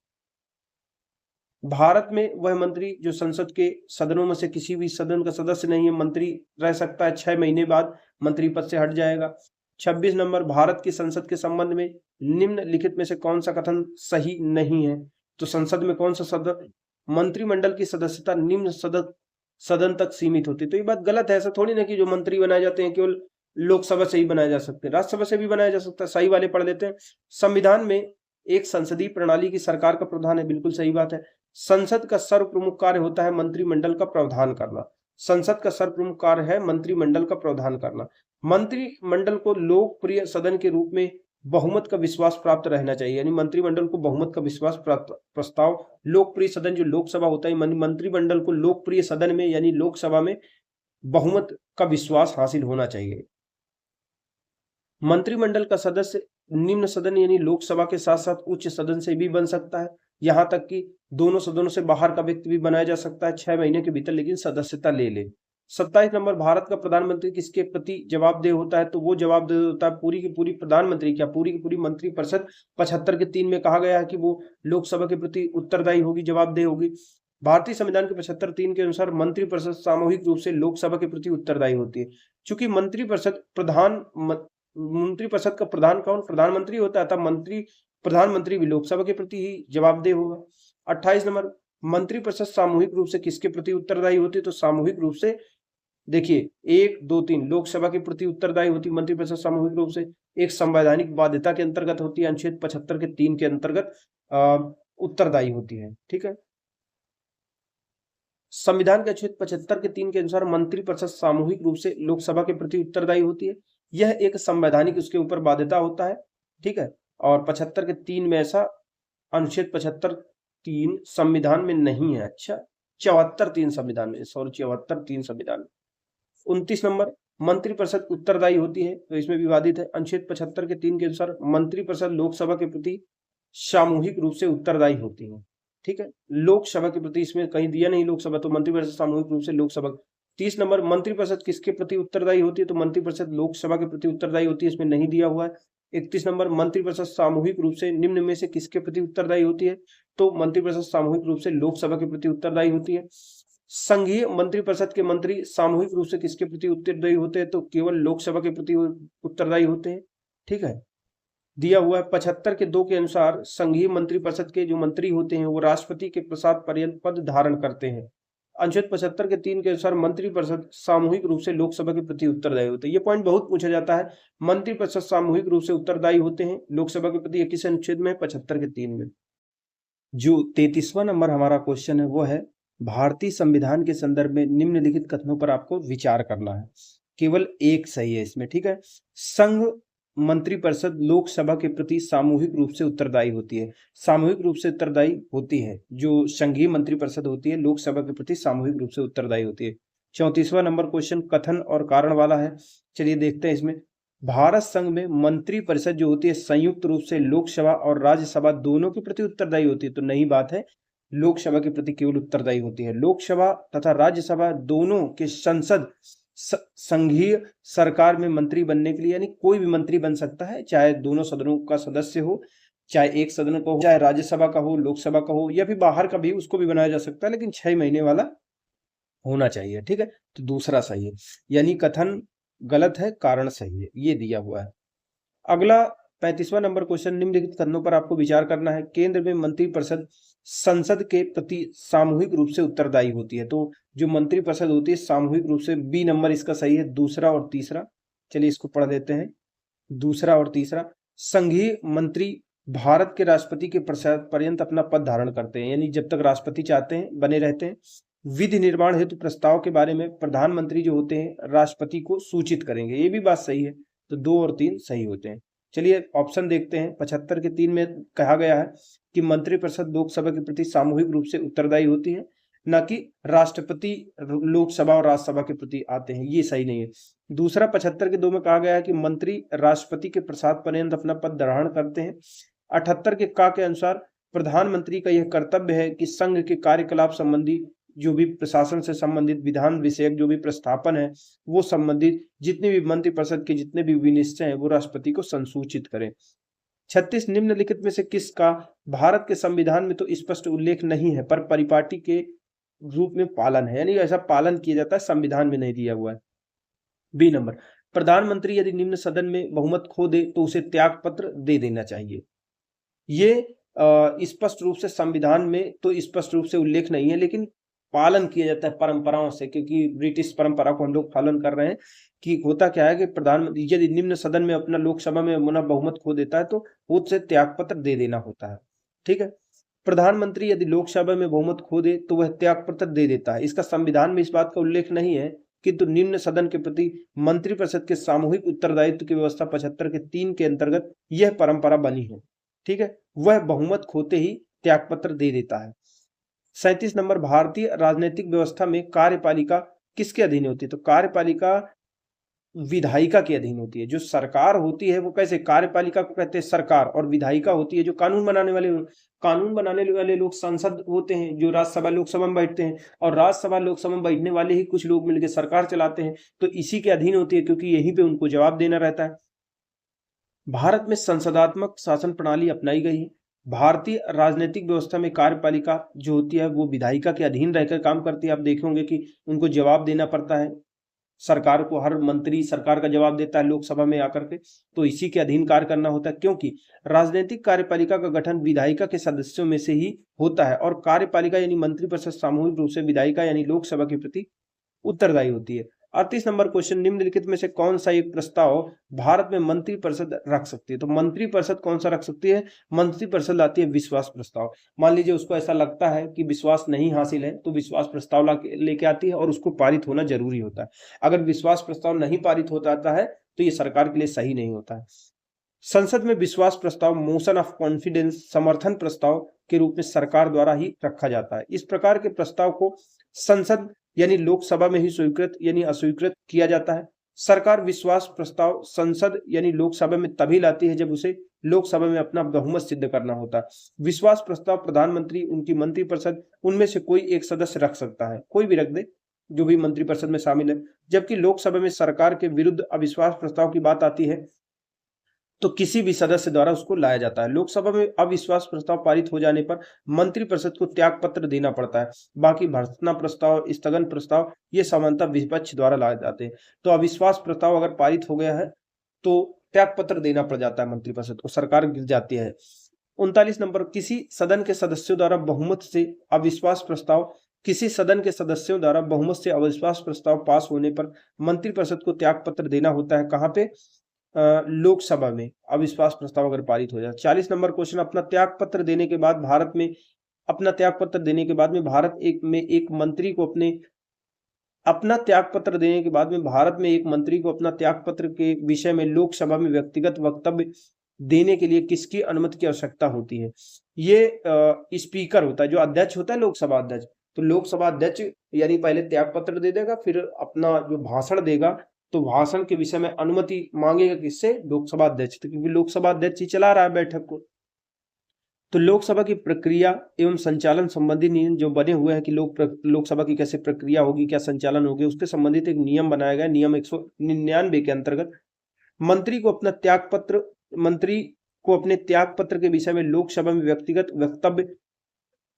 भारत में वह मंत्री जो संसद के सदनों में से किसी भी सदन का सदस्य नहीं है मंत्री रह सकता है, 6 महीने बाद मंत्री पद से हट जाएगा। 26 नंबर, भारत की संसद के संबंध में निम्नलिखित में से कौन सा कथन सही नहीं है? तो संसद में कौन सा सदन, मंत्रिमंडल की सदस्यता निम्न सदन तक सीमित होती है। तो ये बात गलत है। ऐसा थोड़ी ना कि जो मंत्री बनाए जाते हैं केवल लोकसभा से ही बनाए जा सकते हैं, राज्यसभा से भी बनाया जा सकता है। सही वाले पढ़ लेते हैं। संविधान में एक संसदीय प्रणाली की सरकार का प्रावधान है, बिल्कुल सही बात है। संसद का सर्व प्रमुख कार्य होता है मंत्रिमंडल का प्रावधान करना। संसद का सर्व प्रमुख कार्य है मंत्रिमंडल का प्रावधान करना। मंत्रिमंडल को लोकप्रिय सदन के रूप में बहुमत का विश्वास प्राप्त रहना चाहिए, यानी मंत्रिमंडल को बहुमत का विश्वास प्राप्त प्रस्ताव लोकप्रिय सदन जो लोकसभा होता है, मंत्रिमंडल को लोकप्रिय सदन में यानी लोकसभा में बहुमत का विश्वास हासिल होना चाहिए। मंत्रिमंडल का सदस्य निम्न सदन यानी लोकसभा के साथ साथ उच्च सदन से भी बन सकता है, यहां तक कि दोनों सदनों से बाहर का व्यक्ति भी बनाया जा सकता है 6 महीने के भीतर, लेकिन सदस्यता ले ले। 27 नंबर, भारत का प्रधानमंत्री किसके प्रति जवाबदेह होता है? तो वो जवाबदेह होता है पूरी की पूरी प्रधानमंत्री, क्या पूरी की पूरी मंत्रिपरिषद। 75 के 3 में कहा गया है कि वो लोकसभा के प्रति उत्तरदायी होगी, जवाबदेह होगी। भारतीय संविधान के 75(3) के अनुसार मंत्रिपरिषद सामूहिक रूप से लोकसभा के प्रति उत्तरदायी होती है। चूंकि मंत्रिपरिषद का प्रधान कौन? प्रधानमंत्री होता है, तब प्रधानमंत्री भी लोकसभा के प्रति ही जवाबदेह होगा। 28 नंबर, मंत्रिपरिषद सामूहिक रूप से किसके प्रति उत्तरदायी होती है? तो सामूहिक रूप से देखिए 1, 2, 3 लोकसभा के प्रति उत्तरदायी होती है मंत्रिपरिषद सामूहिक रूप से। एक संवैधानिक बाध्यता के अंतर्गत होती है, अनुच्छेद 75 के 3 के अंतर्गत उत्तरदायी होती है। ठीक है, संविधान के अनुच्छेद 75 के 3 के अनुसार मंत्रिपरिषद सामूहिक रूप से लोकसभा के प्रति उत्तरदायी होती है। यह एक संवैधानिक उसके ऊपर बाध्यता होता है। ठीक है, और 75 के 3 में ऐसा अनुच्छेद 75(3) संविधान में नहीं है। अच्छा, 74(3) संविधान में, सॉरी 74(3) संविधान में। 29 नंबर, मंत्रिपरिषद उत्तरदायी होती है, तो इसमें विवादित है। अनुच्छेद 75 के 3 के अनुसार मंत्रिपरिषद लोकसभा के प्रति सामूहिक रूप से उत्तरदायी होती है। ठीक है, लोकसभा के प्रति इसमें कहीं दिया नहीं लोकसभा, तो मंत्रिपरिषद सामूहिक रूप से लोकसभा। 30 नंबर, मंत्रिपरिषद किसके प्रति उत्तरदायी होती है? तो मंत्रिपरिषद लोकसभा के प्रति उत्तरदायी होती है, इसमें नहीं दिया हुआ है। 31 नंबर, मंत्रिपरिषद सामूहिक रूप से निम्न में से किसके प्रति उत्तरदायी होती है? तो मंत्रिपरिषद सामूहिक रूप से लोकसभा के प्रति उत्तरदायी होती है। संघीय मंत्रिपरिषद के मंत्री सामूहिक रूप से किसके प्रति उत्तरदायी होते हैं? तो केवल लोकसभा के प्रति उत्तरदायी होते हैं। ठीक है, दिया हुआ है 75 के 2 के अनुसार संघीय मंत्रिपरिषद के जो मंत्री होते हैं वो राष्ट्रपति के प्रसाद पर्यंत पद धारण करते हैं। अनुच्छेद 75 के 3 के अनुसार मंत्रिपरिषद सामूहिक रूप से लोकसभा के प्रति उत्तरदायी होते हैं। ये पॉइंट बहुत पूछा जाता है। मंत्रिपरिषद सामूहिक रूप से उत्तरदायी होते हैं लोकसभा के प्रति, किस अनुच्छेद में? 75 के 3 में। जो 33वां नंबर हमारा क्वेश्चन है वो है भारतीय संविधान के संदर्भ में निम्नलिखित कथनों पर आपको विचार करना है, केवल एक सही है इसमें। ठीक है, संघ मंत्रिपरिषद लोकसभा के प्रति सामूहिक रूप से उत्तरदायी होती है। सामूहिक रूप से उत्तरदायी होती है जो संघीय मंत्रिपरिषद होती है, लोकसभा के प्रति सामूहिक रूप से उत्तरदायी होती है। 34वां नंबर क्वेश्चन कथन और कारण वाला है। चलिए देखते हैं इसमें। भारत संघ में मंत्रिपरिषद जो होती है संयुक्त रूप से लोकसभा और राज्यसभा दोनों के प्रति उत्तरदायी होती है, तो नई बात है, लोकसभा के प्रति केवल उत्तरदायी होती है। लोकसभा तथा राज्यसभा दोनों के संसद संघीय सरकार में मंत्री बनने के लिए, यानी कोई भी मंत्री बन सकता है, चाहे दोनों सदनों का सदस्य हो, चाहे एक सदन का हो, चाहे राज्यसभा का हो, लोकसभा का हो, या फिर बाहर का भी, उसको भी बनाया जा सकता है, लेकिन 6 महीने वाला होना चाहिए। ठीक है, तो दूसरा सही है, यानी कथन गलत है, कारण सही है, ये दिया हुआ है। अगला 35वां नंबर क्वेश्चन, निम्नलिखित कथनों पर आपको विचार करना है। केंद्र में मंत्रिपरिषद संसद के प्रति सामूहिक रूप से उत्तरदायी होती है। तो जो मंत्रिपरिषद होती है सामूहिक रूप से, बी नंबर इसका सही है, दूसरा और तीसरा। चलिए इसको पढ़ देते हैं, दूसरा और तीसरा। संघीय मंत्री भारत के राष्ट्रपति के पर्यंत अपना पद धारण करते हैं, यानी जब तक राष्ट्रपति चाहते हैं बने रहते हैं। विधि निर्माण हेतु प्रस्ताव के बारे में प्रधानमंत्री जो होते हैं राष्ट्रपति को सूचित करेंगे, ये भी बात सही है। तो 2 और 3 सही होते हैं। चलिए ऑप्शन देखते हैं। 75 के 3 में कहा गया है कि मंत्रिपरिषद लोकसभा के प्रति सामूहिक रूप से उत्तरदायी होती है, न कि राष्ट्रपति लोकसभा और राज्यसभा के प्रति आते हैं, ये सही नहीं है। दूसरा 75 के 2 में कहा गया है कि मंत्री राष्ट्रपति के प्रसाद पर्यंत अपना पद धारण करते हैं। 78 के का के अनुसार प्रधानमंत्री का यह कर्तव्य है कि संघ के कार्यकलाप संबंधी जो भी प्रशासन से संबंधित विधान विषयक जो भी प्रस्तापन है वो संबंधित जितने भी मंत्रिपरिषद के जितने भी विनिश्चय हैं वो राष्ट्रपति को संसूचित करें। 36 निम्नलिखित में से किसका भारत के संविधान में तो स्पष्ट उल्लेख नहीं है पर परिपाटी के रूप में पालन है, यानी ऐसा पालन किया जाता है, संविधान में नहीं दिया हुआ है। बी नंबर, प्रधानमंत्री यदि निम्न सदन में बहुमत खो दे तो उसे त्याग पत्र दे देना चाहिए। ये स्पष्ट रूप से संविधान में तो स्पष्ट रूप से उल्लेख नहीं है, लेकिन पालन किया जाता है परंपराओं से, क्योंकि ब्रिटिश परंपरा को हम लोग पालन कर रहे हैं। कि होता क्या है कि प्रधानमंत्री यदि निम्न सदन में अपना लोकसभा में अपना बहुमत खो देता है तो उसे त्याग पत्र दे देना होता है। ठीक है, प्रधानमंत्री यदि लोकसभा में बहुमत खो दे तो वह त्याग पत्र दे देता है। इसका संविधान में इस बात का उल्लेख नहीं है, किंतु निम्न सदन के प्रति मंत्रिपरिषद के सामूहिक उत्तरदायित्व की व्यवस्था 75 के 3 के अंतर्गत यह परंपरा बनी है। ठीक है, वह बहुमत खोते ही त्यागपत्र दे देता है। 37 नंबर, भारतीय राजनीतिक व्यवस्था में कार्यपालिका किसके अधीन होती है? तो कार्यपालिका विधायिका के अधीन होती है। जो सरकार होती है वो कैसे, कार्यपालिका को कहते हैं सरकार, और विधायिका होती है जो कानून बनाने वाले लोग संसद होते हैं, जो राज्यसभा लोकसभा में बैठते हैं, और राज्यसभा लोकसभा में बैठने वाले ही कुछ लोग मिलकर सरकार चलाते हैं, तो इसी के अधीन होती है, क्योंकि यहीं पे उनको जवाब देना रहता है। भारत में संसदात्मक शासन प्रणाली अपनाई गई है। भारतीय राजनीतिक व्यवस्था में कार्यपालिका जो होती है वो विधायिका के अधीन रहकर काम करती है। आप देखेंगे कि उनको जवाब देना पड़ता है सरकार को, हर मंत्री सरकार का जवाब देता है लोकसभा में आकर के, तो इसी के अधीन कार्य करना होता है, क्योंकि राजनीतिक कार्यपालिका का गठन विधायिका के सदस्यों में से ही होता है, और कार्यपालिका यानी मंत्रिपरिषद सामूहिक रूप से विधायिका यानी लोकसभा के प्रति उत्तरदायी होती है। 38 नंबर क्वेश्चन, निम्नलिखित में से कौन सा एक प्रस्ताव भारत में मंत्रिपरिषद रख सकती है? तो मंत्रिपरिषद कौन सा रख सकती है? मंत्रिपरिषद लाती है विश्वास प्रस्ताव। मान लीजिए उसको ऐसा लगता है कि विश्वास नहीं हासिल है तो विश्वास प्रस्ताव लेके आती है और उसको पारित होना जरूरी होता है। अगर विश्वास प्रस्ताव नहीं पारित होता है तो ये सरकार के लिए सही नहीं होता है। संसद में विश्वास प्रस्ताव मोशन ऑफ कॉन्फिडेंस समर्थन प्रस्ताव के रूप में सरकार द्वारा ही रखा जाता है। इस प्रकार के प्रस्ताव को संसद यानी लोकसभा में ही स्वीकृत यानी अस्वीकृत किया जाता है। सरकार विश्वास प्रस्ताव संसद यानी लोकसभा में तभी लाती है जब उसे लोकसभा में अपना बहुमत सिद्ध करना होता है। विश्वास प्रस्ताव प्रधानमंत्री, उनकी मंत्रिपरिषद, उनमें से कोई एक सदस्य रख सकता है, कोई भी रख दे जो भी मंत्रिपरिषद में शामिल है। जबकि लोकसभा में सरकार के विरुद्ध अविश्वास प्रस्ताव की बात आती है तो किसी भी सदस्य द्वारा उसको लाया जाता है। लोकसभा में अविश्वास प्रस्ताव पारित हो जाने पर मंत्रिपरिषद को त्याग पत्र देना पड़ता है। बाकी भर्त्सना प्रस्ताव, स्थगन प्रस्ताव ये सामान्यतः विपक्ष द्वारा लाए जाते हैं। तो अविश्वास प्रस्ताव अगर पारित हो गया है तो त्याग पत्र देना पड़ जाता है मंत्रिपरिषद को, सरकार गिर जाती है। 39 नंबर, किसी सदन के सदस्यों द्वारा बहुमत से अविश्वास प्रस्ताव किसी सदन के सदस्यों द्वारा बहुमत से अविश्वास प्रस्ताव पास होने पर मंत्रिपरिषद को त्याग पत्र देना होता है। कहाँ पे? लोकसभा में अविश्वास प्रस्ताव अगर पारित हो जाए। 40 नंबर क्वेश्चन, अपना त्याग पत्र देने के बाद भारत में अपना त्याग पत्र देने के बाद में भारत एक मंत्री को अपना त्याग पत्र देने के बाद में भारत में एक मंत्री को अपना त्याग पत्र के विषय में लोकसभा में व्यक्तिगत वक्तव्य देने के लिए किसकी अनुमति की आवश्यकता होती है? ये स्पीकर होता है, जो अध्यक्ष होता है लोकसभा अध्यक्ष। तो लोकसभा अध्यक्ष यानी पहले त्याग पत्र दे देगा, फिर अपना जो भाषण देगा तो भाषण के विषय में अनुमति मांगेगा किससे? लोकसभा अध्यक्ष, क्योंकि लोकसभा अध्यक्ष ही चला रहा है बैठक को। तो लोकसभा की प्रक्रिया एवं संचालन संबंधी नियम जो बने हुए हैं कि लोकसभा की कैसे प्रक्रिया होगी, क्या संचालन होगी, उसके संबंधित एक नियम बनाया गया। नियम 199 के अंतर्गत मंत्री को अपने त्याग पत्र के विषय में लोकसभा में व्यक्तिगत वक्तव्य,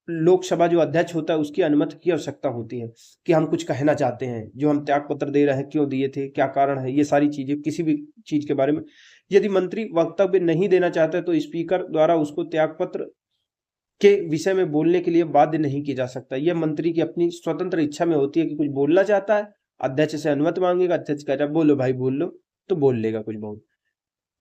लोकसभा जो अध्यक्ष होता है उसकी अनुमति की आवश्यकता होती है कि हम कुछ कहना चाहते हैं, जो हम त्याग पत्र दे रहे हैं क्यों दिए थे, क्या कारण है, ये सारी चीजें किसी भी चीज के बारे में यदि मंत्री वक्तव्य नहीं देना चाहता है तो स्पीकर द्वारा उसको त्याग पत्र के विषय में बोलने के लिए बाध्य नहीं किया जा सकता। यह मंत्री की अपनी स्वतंत्र इच्छा में होती है कि कुछ बोलना चाहता है, अध्यक्ष से अनुमति मांगेगा, अध्यक्ष कह रहा है बोलो भाई बोल लो, तो बोल लेगा कुछ बहुत।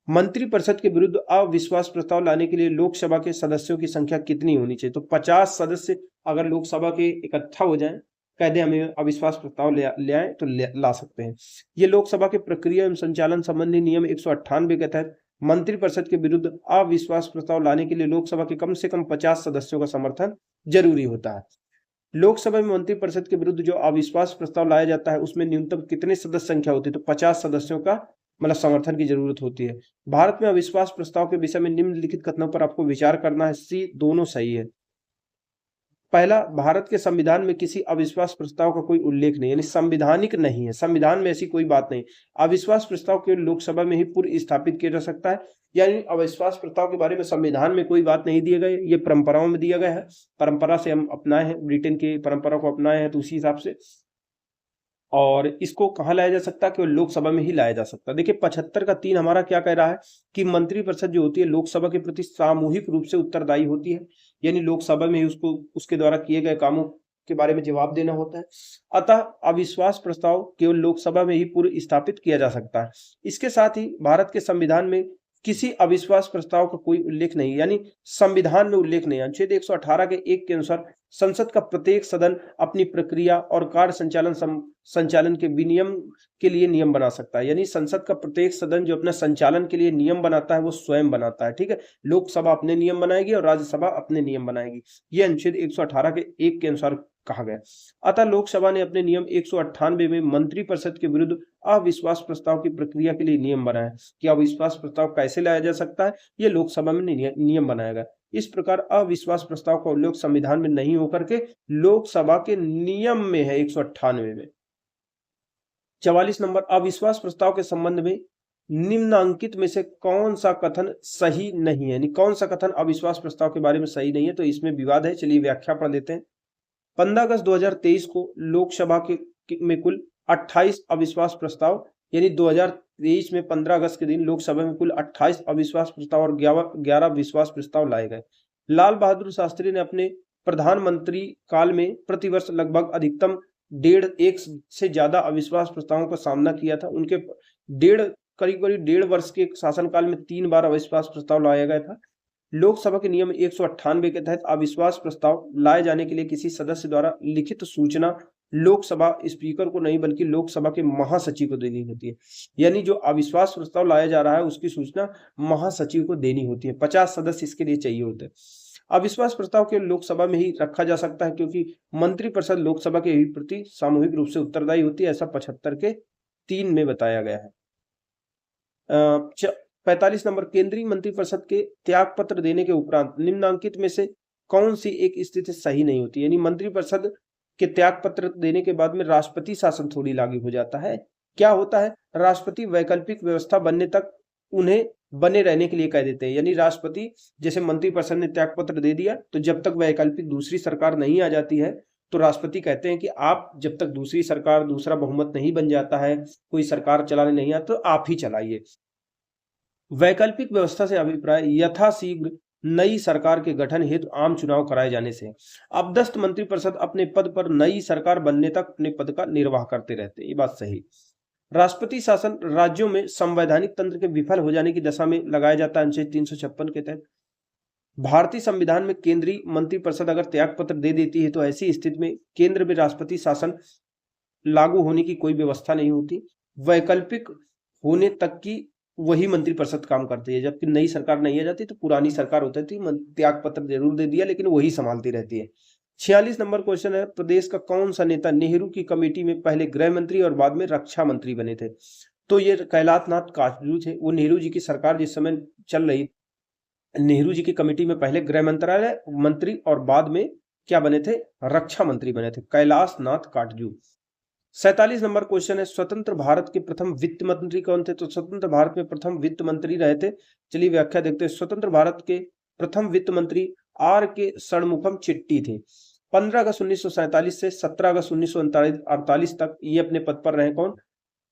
मंत्रिपरिषद के विरुद्ध अविश्वास प्रस्ताव लाने के लिए लोकसभा के सदस्यों की संख्या कितनी होनी चाहिए? तो 50 सदस्य अगर लोकसभा के इकट्ठा हो जाएं, कह दे हमें अविश्वास प्रस्ताव ले आए तो ला सकते हैं। ये लोकसभा के प्रक्रिया एवं संचालन संबंधी नियम 198 के तहत मंत्रिपरिषद के विरुद्ध अविश्वास प्रस्ताव लाने के लिए लोकसभा के कम से कम 50 सदस्यों का समर्थन जरूरी होता है। लोकसभा में मंत्रिपरिषद के विरुद्ध जो अविश्वास प्रस्ताव लाया जाता है उसमें न्यूनतम कितने सदस्य संख्या होती है? तो 50 सदस्यों का मतलब समर्थन की जरूरत होती है। भारत में अविश्वास प्रस्ताव के विषय में निम्नलिखित कथनों पर आपको विचार करना है, सी दोनों सही है। पहला, भारत के संविधान में किसी अविश्वास प्रस्ताव का कोई उल्लेख नहीं, यानी संवैधानिक नहीं है, संविधान में ऐसी कोई बात नहीं। अविश्वास प्रस्ताव केवल लोकसभा में ही पूर्व स्थापित किया जा सकता है, यानी अविश्वास प्रस्ताव के बारे में संविधान में कोई बात नहीं दिया गया, ये परंपराओं में दिया गया है, परंपरा से हम अपनाए हैं, ब्रिटेन की परंपरा को अपनाए हैं, तो उसी हिसाब से। और इसको कहाँ लाया जा सकता है? केवल लोकसभा में ही लाया जा सकता है। देखिए 75 का 3 हमारा क्या कह रहा है कि मंत्रिपरिषद जो होती है लोकसभा के प्रति सामूहिक रूप से उत्तरदायी होती है, यानी लोकसभा में ही उसको उसके द्वारा किए गए कामों के बारे में जवाब देना होता है। अतः अविश्वास प्रस्ताव केवल लोकसभा में ही पूर्व स्थापित किया जा सकता है। इसके साथ ही भारत के संविधान में किसी अविश्वास प्रस्ताव का कोई उल्लेख नहीं, यानी संविधान में उल्लेख नहीं। अनुच्छेद 118 के 1 के अनुसार संसद का प्रत्येक सदन अपनी प्रक्रिया और कार्य संचालन के विनियम के लिए नियम बना सकता है, यानी संसद का प्रत्येक सदन जो अपना संचालन के लिए नियम बनाता है वो स्वयं बनाता है, ठीक है। लोकसभा अपने नियम बनाएगी और राज्यसभा अपने नियम बनाएगी, ये अनुच्छेद 118 के 1 के अनुसार कहा गया। अतः लोकसभा ने अपने नियम 198 में मंत्रिपरिषद के विरुद्ध अविश्वास प्रस्ताव की प्रक्रिया के लिए नियम बनाया कि अविश्वास प्रस्ताव कैसे लाया जा सकता है, ये लोकसभा में नियम बनाया गया। इस प्रकार अविश्वास प्रस्ताव का उल्लेख संविधान में नहीं होकर के लोकसभा के नियम में है 198 में। 44 नंबर, अविश्वास प्रस्ताव के संबंध में निम्नांकित में से कौन सा कथन सही नहीं है, यानी कौन सा कथन अविश्वास प्रस्ताव के बारे में सही नहीं है, तो इसमें विवाद है। चलिए व्याख्या पढ़ लेते हैं। 15 अगस्त 2023 को लोकसभा में कुल 28 अविश्वास प्रस्ताव, यानी 2023 में 15 अगस्त के दिन लोकसभा में कुल 28 अविश्वास प्रस्ताव और 11 विश्वास प्रस्ताव लाए गए। लाल बहादुर शास्त्री ने अपने प्रधानमंत्री काल में प्रतिवर्ष लगभग अधिकतम 1.5 से ज्यादा अविश्वास प्रस्तावों का सामना किया था। उनके करीब 1.5 वर्ष के शासनकाल में 3 बार अविश्वास प्रस्ताव लाया गया था। लोकसभा के नियम 198 के तहत अविश्वास प्रस्ताव लाए जाने के लिए किसी सदस्य द्वारा लिखित सूचना लोकसभा स्पीकर को नहीं बल्कि लोकसभा के महासचिव को देनी होती है, यानी जो अविश्वास प्रस्ताव लाया जा रहा है उसकी सूचना महासचिव को देनी होती है। 50 सदस्य इसके लिए चाहिए होते हैं। अविश्वास प्रस्ताव के लोकसभा में ही रखा जा सकता है क्योंकि मंत्रिपरिषद लोकसभा के प्रति सामूहिक रूप से उत्तरदायी होती है, ऐसा 75 के 3 में बताया गया है। 45 नंबर, केंद्रीय मंत्रिपरिषद के त्याग पत्र देने के उपरांत निम्नांकित में से कौन सी एक स्थिति सही नहीं होती, यानी मंत्रिपरिषद के त्याग पत्र देने के बाद में राष्ट्रपति शासन थोड़ी लागू हो जाता है। क्या होता है, राष्ट्रपति वैकल्पिक व्यवस्था बनने तक उन्हें बने रहने के लिए कह देते हैं, यानी राष्ट्रपति जैसे मंत्रिपरिषद ने त्याग पत्र दे दिया तो जब तक वैकल्पिक दूसरी सरकार नहीं आ जाती है तो राष्ट्रपति कहते हैं कि आप जब तक दूसरी सरकार, दूसरा बहुमत नहीं बन जाता है, कोई सरकार चलाने नहीं आता, तो आप ही चलाइए। वैकल्पिक व्यवस्था से अभिप्राय यथाशीघ्र नई सरकार के गठन हेतु आम चुनाव कराए जाने से। अपदस्थ मंत्रिपरिषद अपने पद पर नई सरकार बनने तक अपने पद का निर्वाह करते रहते हैं, ये बात सही। राष्ट्रपति शासन राज्यों में संवैधानिक तंत्र के विफल हो जाने की दशा में लगाया जाता है अनुच्छेद 356 के तहत। भारतीय संविधान में केंद्रीय मंत्रिपरिषद अगर त्याग पत्र दे देती है तो ऐसी स्थिति में केंद्र में राष्ट्रपति शासन लागू होने की कोई व्यवस्था नहीं होती, वैकल्पिक होने तक की वही मंत्रिपरिषद काम करती है। जबकि नई सरकार नहीं आ जाती तो पुरानी सरकार होती थी, त्याग पत्र जरूर दे दिया लेकिन वही संभालती रहती है। 46 नंबर क्वेश्चन है, प्रदेश का कौन सा नेता नेहरू की कमेटी में पहले गृह मंत्री और बाद में रक्षा मंत्री बने थे? तो ये कैलाश नाथ काटजू थे। वो नेहरू जी की सरकार जिस समय चल रही, नेहरू जी की कमेटी में पहले गृह मंत्रालय मंत्री और बाद में क्या बने थे, रक्षा मंत्री बने थे, कैलाश नाथ काटजू। 47 नंबर क्वेश्चन है, स्वतंत्र भारत के प्रथम वित्त मंत्री कौन थे? तो स्वतंत्र भारत में प्रथम वित्त मंत्री रहे थे, चलिए व्याख्या देखते हैं। स्वतंत्र भारत के प्रथम वित्त मंत्री आर के षणमुखम चिट्टी थे। 15 अगस्त 1947 से 17 अगस्त 1948 तक ये अपने पद पर रहे। कौन?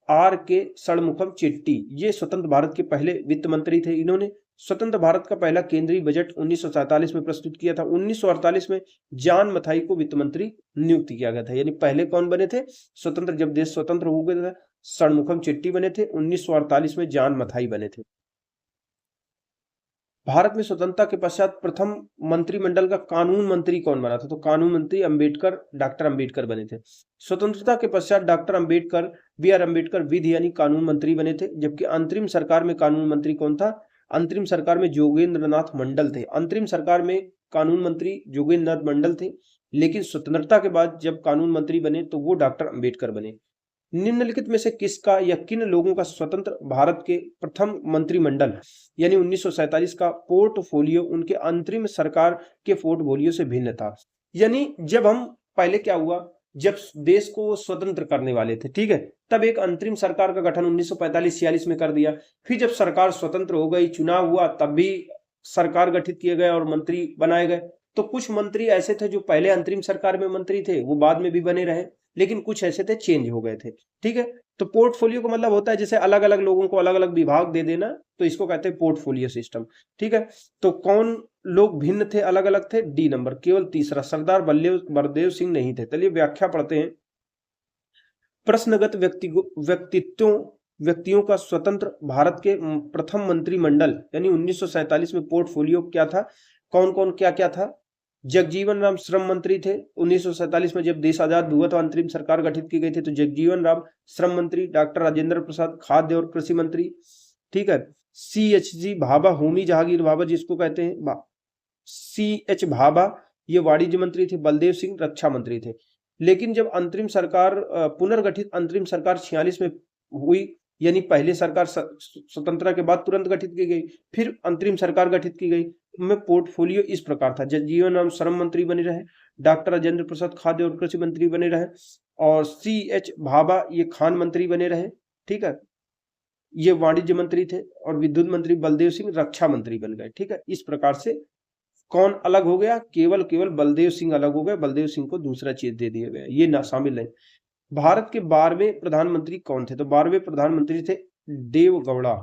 आर के षणमुखम चिट्टी। ये स्वतंत्र भारत के पहले वित्त मंत्री थे। इन्होंने स्वतंत्र भारत का पहला केंद्रीय बजट 1947 में प्रस्तुत किया था। 1948 में जॉन मथाई को वित्त मंत्री नियुक्त किया गया था। यानी पहले कौन बने थे? स्वतंत्र, जब देश स्वतंत्र हो गया था, षणमुखम चिट्टी बने थे। 1948 में जॉन मथाई बने थे। भारत में स्वतंत्रता के पश्चात प्रथम मंत्रिमंडल का कानून मंत्री कौन बना था? तो कानून मंत्री अंबेडकर, डॉक्टर अंबेडकर बने थे। स्वतंत्रता के पश्चात doctor Ambedkar, B R Ambedkar विधि यानी कानून मंत्री बने थे। जबकि अंतरिम सरकार में कानून मंत्री कौन था? अंतरिम सरकार में जोगेंद्र नाथ मंडल थे। अंतरिम सरकार में कानून मंत्री जोगेंद्र नाथ मंडल थे, लेकिन स्वतंत्रता के बाद जब कानून मंत्री बने तो वो डॉक्टर अंबेडकर बने। निम्नलिखित में से किसका या किन लोगों का स्वतंत्र भारत के प्रथम मंत्रिमंडल यानी 1947 का पोर्टफोलियो उनके अंतरिम सरकार के पोर्टफोलियो से भिन्न था? यानी जब हम पहले क्या हुआ, जब देश को स्वतंत्र करने वाले थे, ठीक है, तब एक अंतरिम सरकार का गठन 1945-46 में कर दिया। फिर जब सरकार स्वतंत्र हो गई, चुनाव हुआ, तब भी सरकार गठित किए गए और मंत्री बनाए गए। तो कुछ मंत्री ऐसे थे जो पहले अंतरिम सरकार में मंत्री थे, वो बाद में भी बने रहे, लेकिन कुछ ऐसे थे चेंज हो गए थे। ठीक है, तो पोर्टफोलियो का मतलब होता है जैसे अलग अलग लोगों को अलग अलग विभाग दे देना, तो इसको कहते हैं पोर्टफोलियो सिस्टम। ठीक है, तो कौन लोग भिन्न थे, अलग अलग थे? डी नंबर, केवल तीसरा, सरदार बलदेव सिंह नहीं थे। चलिए व्याख्या पढ़ते हैं। प्रश्नगत व्यक्तियों का स्वतंत्र भारत के प्रथम मंत्रिमंडल यानी 1947 में पोर्टफोलियो क्या था, कौन कौन क्या क्या था? जगजीवन राम श्रम मंत्री थे। 1947 में जब देश आजाद हुआ तो अंतरिम सरकार गठित की गई थी, तो जगजीवन राम श्रम मंत्री। डॉक्टर राजेंद्र प्रसाद खाद्य और कृषि मंत्री। ठीक है, CH भाभा, होमी जहांगीर भाभा जिसको कहते हैं, CH भाभा, ये वाणिज्य मंत्री थे। बलदेव सिंह रक्षा मंत्री थे। लेकिन जब अंतरिम सरकार पुनर्गठित अंतरिम सरकार 46 में हुई, यानी पहले सरकार स्वतंत्रता के बाद तुरंत गठित की गई, फिर अंतरिम सरकार गठित की गई, में पोर्टफोलियो इस प्रकार था। जगजीवन राम श्रम मंत्री बने रहे, डॉक्टर राजेंद्र प्रसाद खाद्य और कृषि मंत्री बने रहे, और CH भाभा ये खान मंत्री बने रहे। ठीक है, ये वाणिज्य मंत्री थे, और विद्युत मंत्री बलदेव सिंह रक्षा मंत्री बन गए। ठीक है, इस प्रकार से कौन अलग हो गया? केवल बलदेव सिंह अलग हो गए। बलदेव सिंह को दूसरा चीज दे दिया गया, ये ना शामिल है। भारत के 12वें प्रधानमंत्री कौन थे? तो 12वें प्रधानमंत्री थे देवगौड़ा।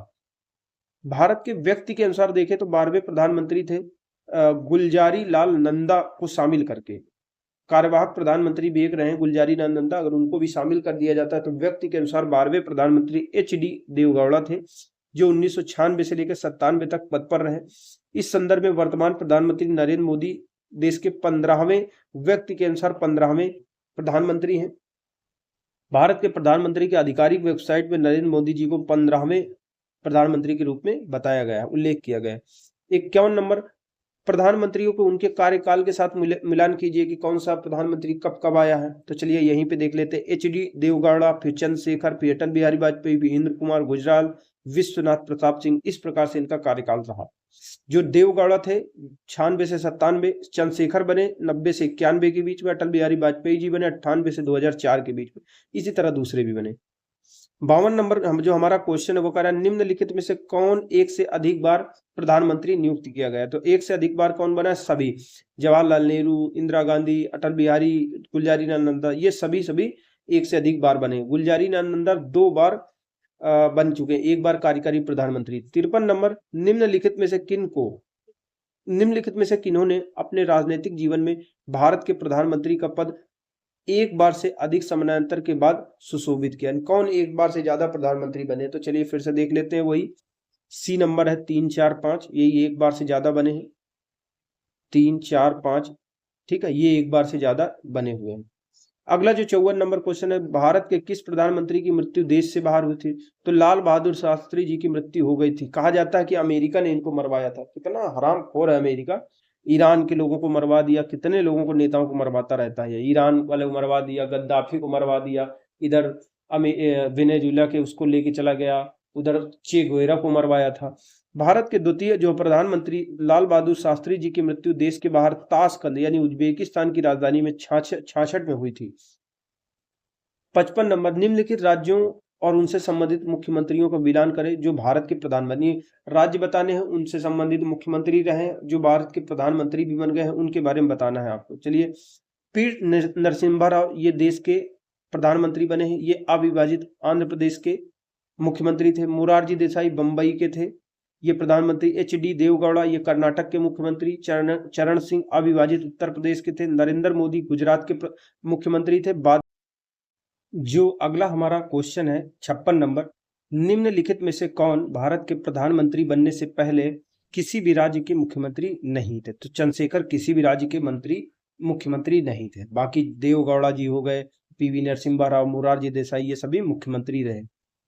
भारत के व्यक्ति के अनुसार देखें तो 12वें प्रधानमंत्री थे गुलजारी लाल नंदा को शामिल करके। कार्यवाहक प्रधानमंत्री भी एक रहे गुलजारी लाल नंदा, अगर उनको भी शामिल कर दिया जाता है तो व्यक्ति के अनुसार 12वें प्रधानमंत्री HD देवगौड़ा थे, जो 1996 से लेकर 97 तक पद पर रहे। इस संदर्भ में वर्तमान प्रधानमंत्री नरेंद्र मोदी देश के 15वें, व्यक्ति के अनुसार 15वें प्रधानमंत्री हैं। भारत के प्रधानमंत्री के आधिकारिक वेबसाइट में नरेंद्र मोदी जी को 15वें प्रधानमंत्री के रूप में बताया गया, उल्लेख किया गया। 51 नंबर, प्रधानमंत्रियों को उनके कार्यकाल के साथ मिलान कीजिए कि कौन सा प्रधानमंत्री कब कब आया है। तो चलिए यहीं पे देख लेते हैं। HD देवगौड़ा, फिर चंद्रशेखर, फिर अटल बिहारी वाजपेयी, वीरेंद्र कुमार गुजराल, विश्वनाथ प्रताप सिंह, इस प्रकार से इनका कार्यकाल रहा। जो देवगौड़ा थे 96 से 97, चंद्रशेखर बने 90 से 91 के बीच में, अटल बिहारी वाजपेयी जी बने 98 से 2004 के बीच में, इसी तरह दूसरे भी बने। 52 नंबर जो हमारा क्वेश्चन है वो कह रहा है निम्नलिखित में से कौन एक से अधिक बार प्रधानमंत्री नियुक्त किया गया? तो एक से अधिक बार कौन बना है? सभी, जवाहरलाल नेहरू, इंदिरा गांधी, अटल बिहारी, गुलजारी लाल नंदा, ये सभी एक से अधिक बार बने। गुलजारी लाल नंदा 2 बार बन चुके, एक बार कार्यकारी प्रधानमंत्री। 53 नंबर, निम्नलिखित में से किन्होंने अपने राजनीतिक जीवन में भारत के प्रधानमंत्री का पद एक बार से अधिक समानांतर के बाद सुशोभित किया? कौन एक बार से ज्यादा प्रधानमंत्री बने? तो चलिए फिर से देख लेते हैं। वही C नंबर है 3, 4, 5, यही एक बार से ज्यादा बने हैं। 3, 4, 5, ठीक है, ये एक बार से ज्यादा बने हुए हैं। अगला जो 54 नंबर क्वेश्चन है, भारत के किस प्रधानमंत्री की मृत्यु देश से बाहर हुई थी? तो लाल बहादुर शास्त्री जी की मृत्यु हो गई थी। कहा जाता है कि अमेरिका ने इनको मरवाया था। कितना हरामखोर है अमेरिका, ईरान के लोगों को मरवा दिया, कितने लोगों को, नेताओं को मरवाता रहता है। ईरान वाले को मरवा दिया, गद्दाफी को मरवा दिया, इधर वेनेजुएला के उसको लेके चला गया, उधर चे गुवेरा को मरवाया था। भारत के द्वितीय जो प्रधानमंत्री लाल बहादुर शास्त्री जी की मृत्यु देश के बाहर ताशकंद यानी उज्बेकिस्तान की राजधानी में 66 में हुई थी। 55 नंबर, निम्नलिखित राज्यों और उनसे संबंधित मुख्यमंत्रियों का मिलान करें जो भारत के प्रधानमंत्री, राज्य बताने हैं, उनसे संबंधित मुख्यमंत्री रहे जो भारत के प्रधानमंत्री भी बन गए हैं, उनके बारे में बताना है आपको। चलिए, पी नरसिम्हा राव ये देश के प्रधानमंत्री बने हैं, ये अविभाजित आंध्र प्रदेश के मुख्यमंत्री थे। मोरारजी देसाई बंबई के थे, ये प्रधानमंत्री। एच.डी. देवगौड़ा ये कर्नाटक के मुख्यमंत्री। चरण सिंह अविभाजित उत्तर प्रदेश के थे। नरेंद्र मोदी गुजरात के मुख्यमंत्री थे। जो अगला हमारा क्वेश्चन है 56 नंबर, निम्नलिखित में से कौन भारत के प्रधानमंत्री बनने से पहले किसी भी राज्य के मुख्यमंत्री नहीं थे? तो चंद्रशेखर किसी भी राज्य के मुख्यमंत्री नहीं थे। बाकी देवगौड़ा जी हो गए, पीवी नरसिम्हा राव, मोरारजी देसाई, ये सभी मुख्यमंत्री रहे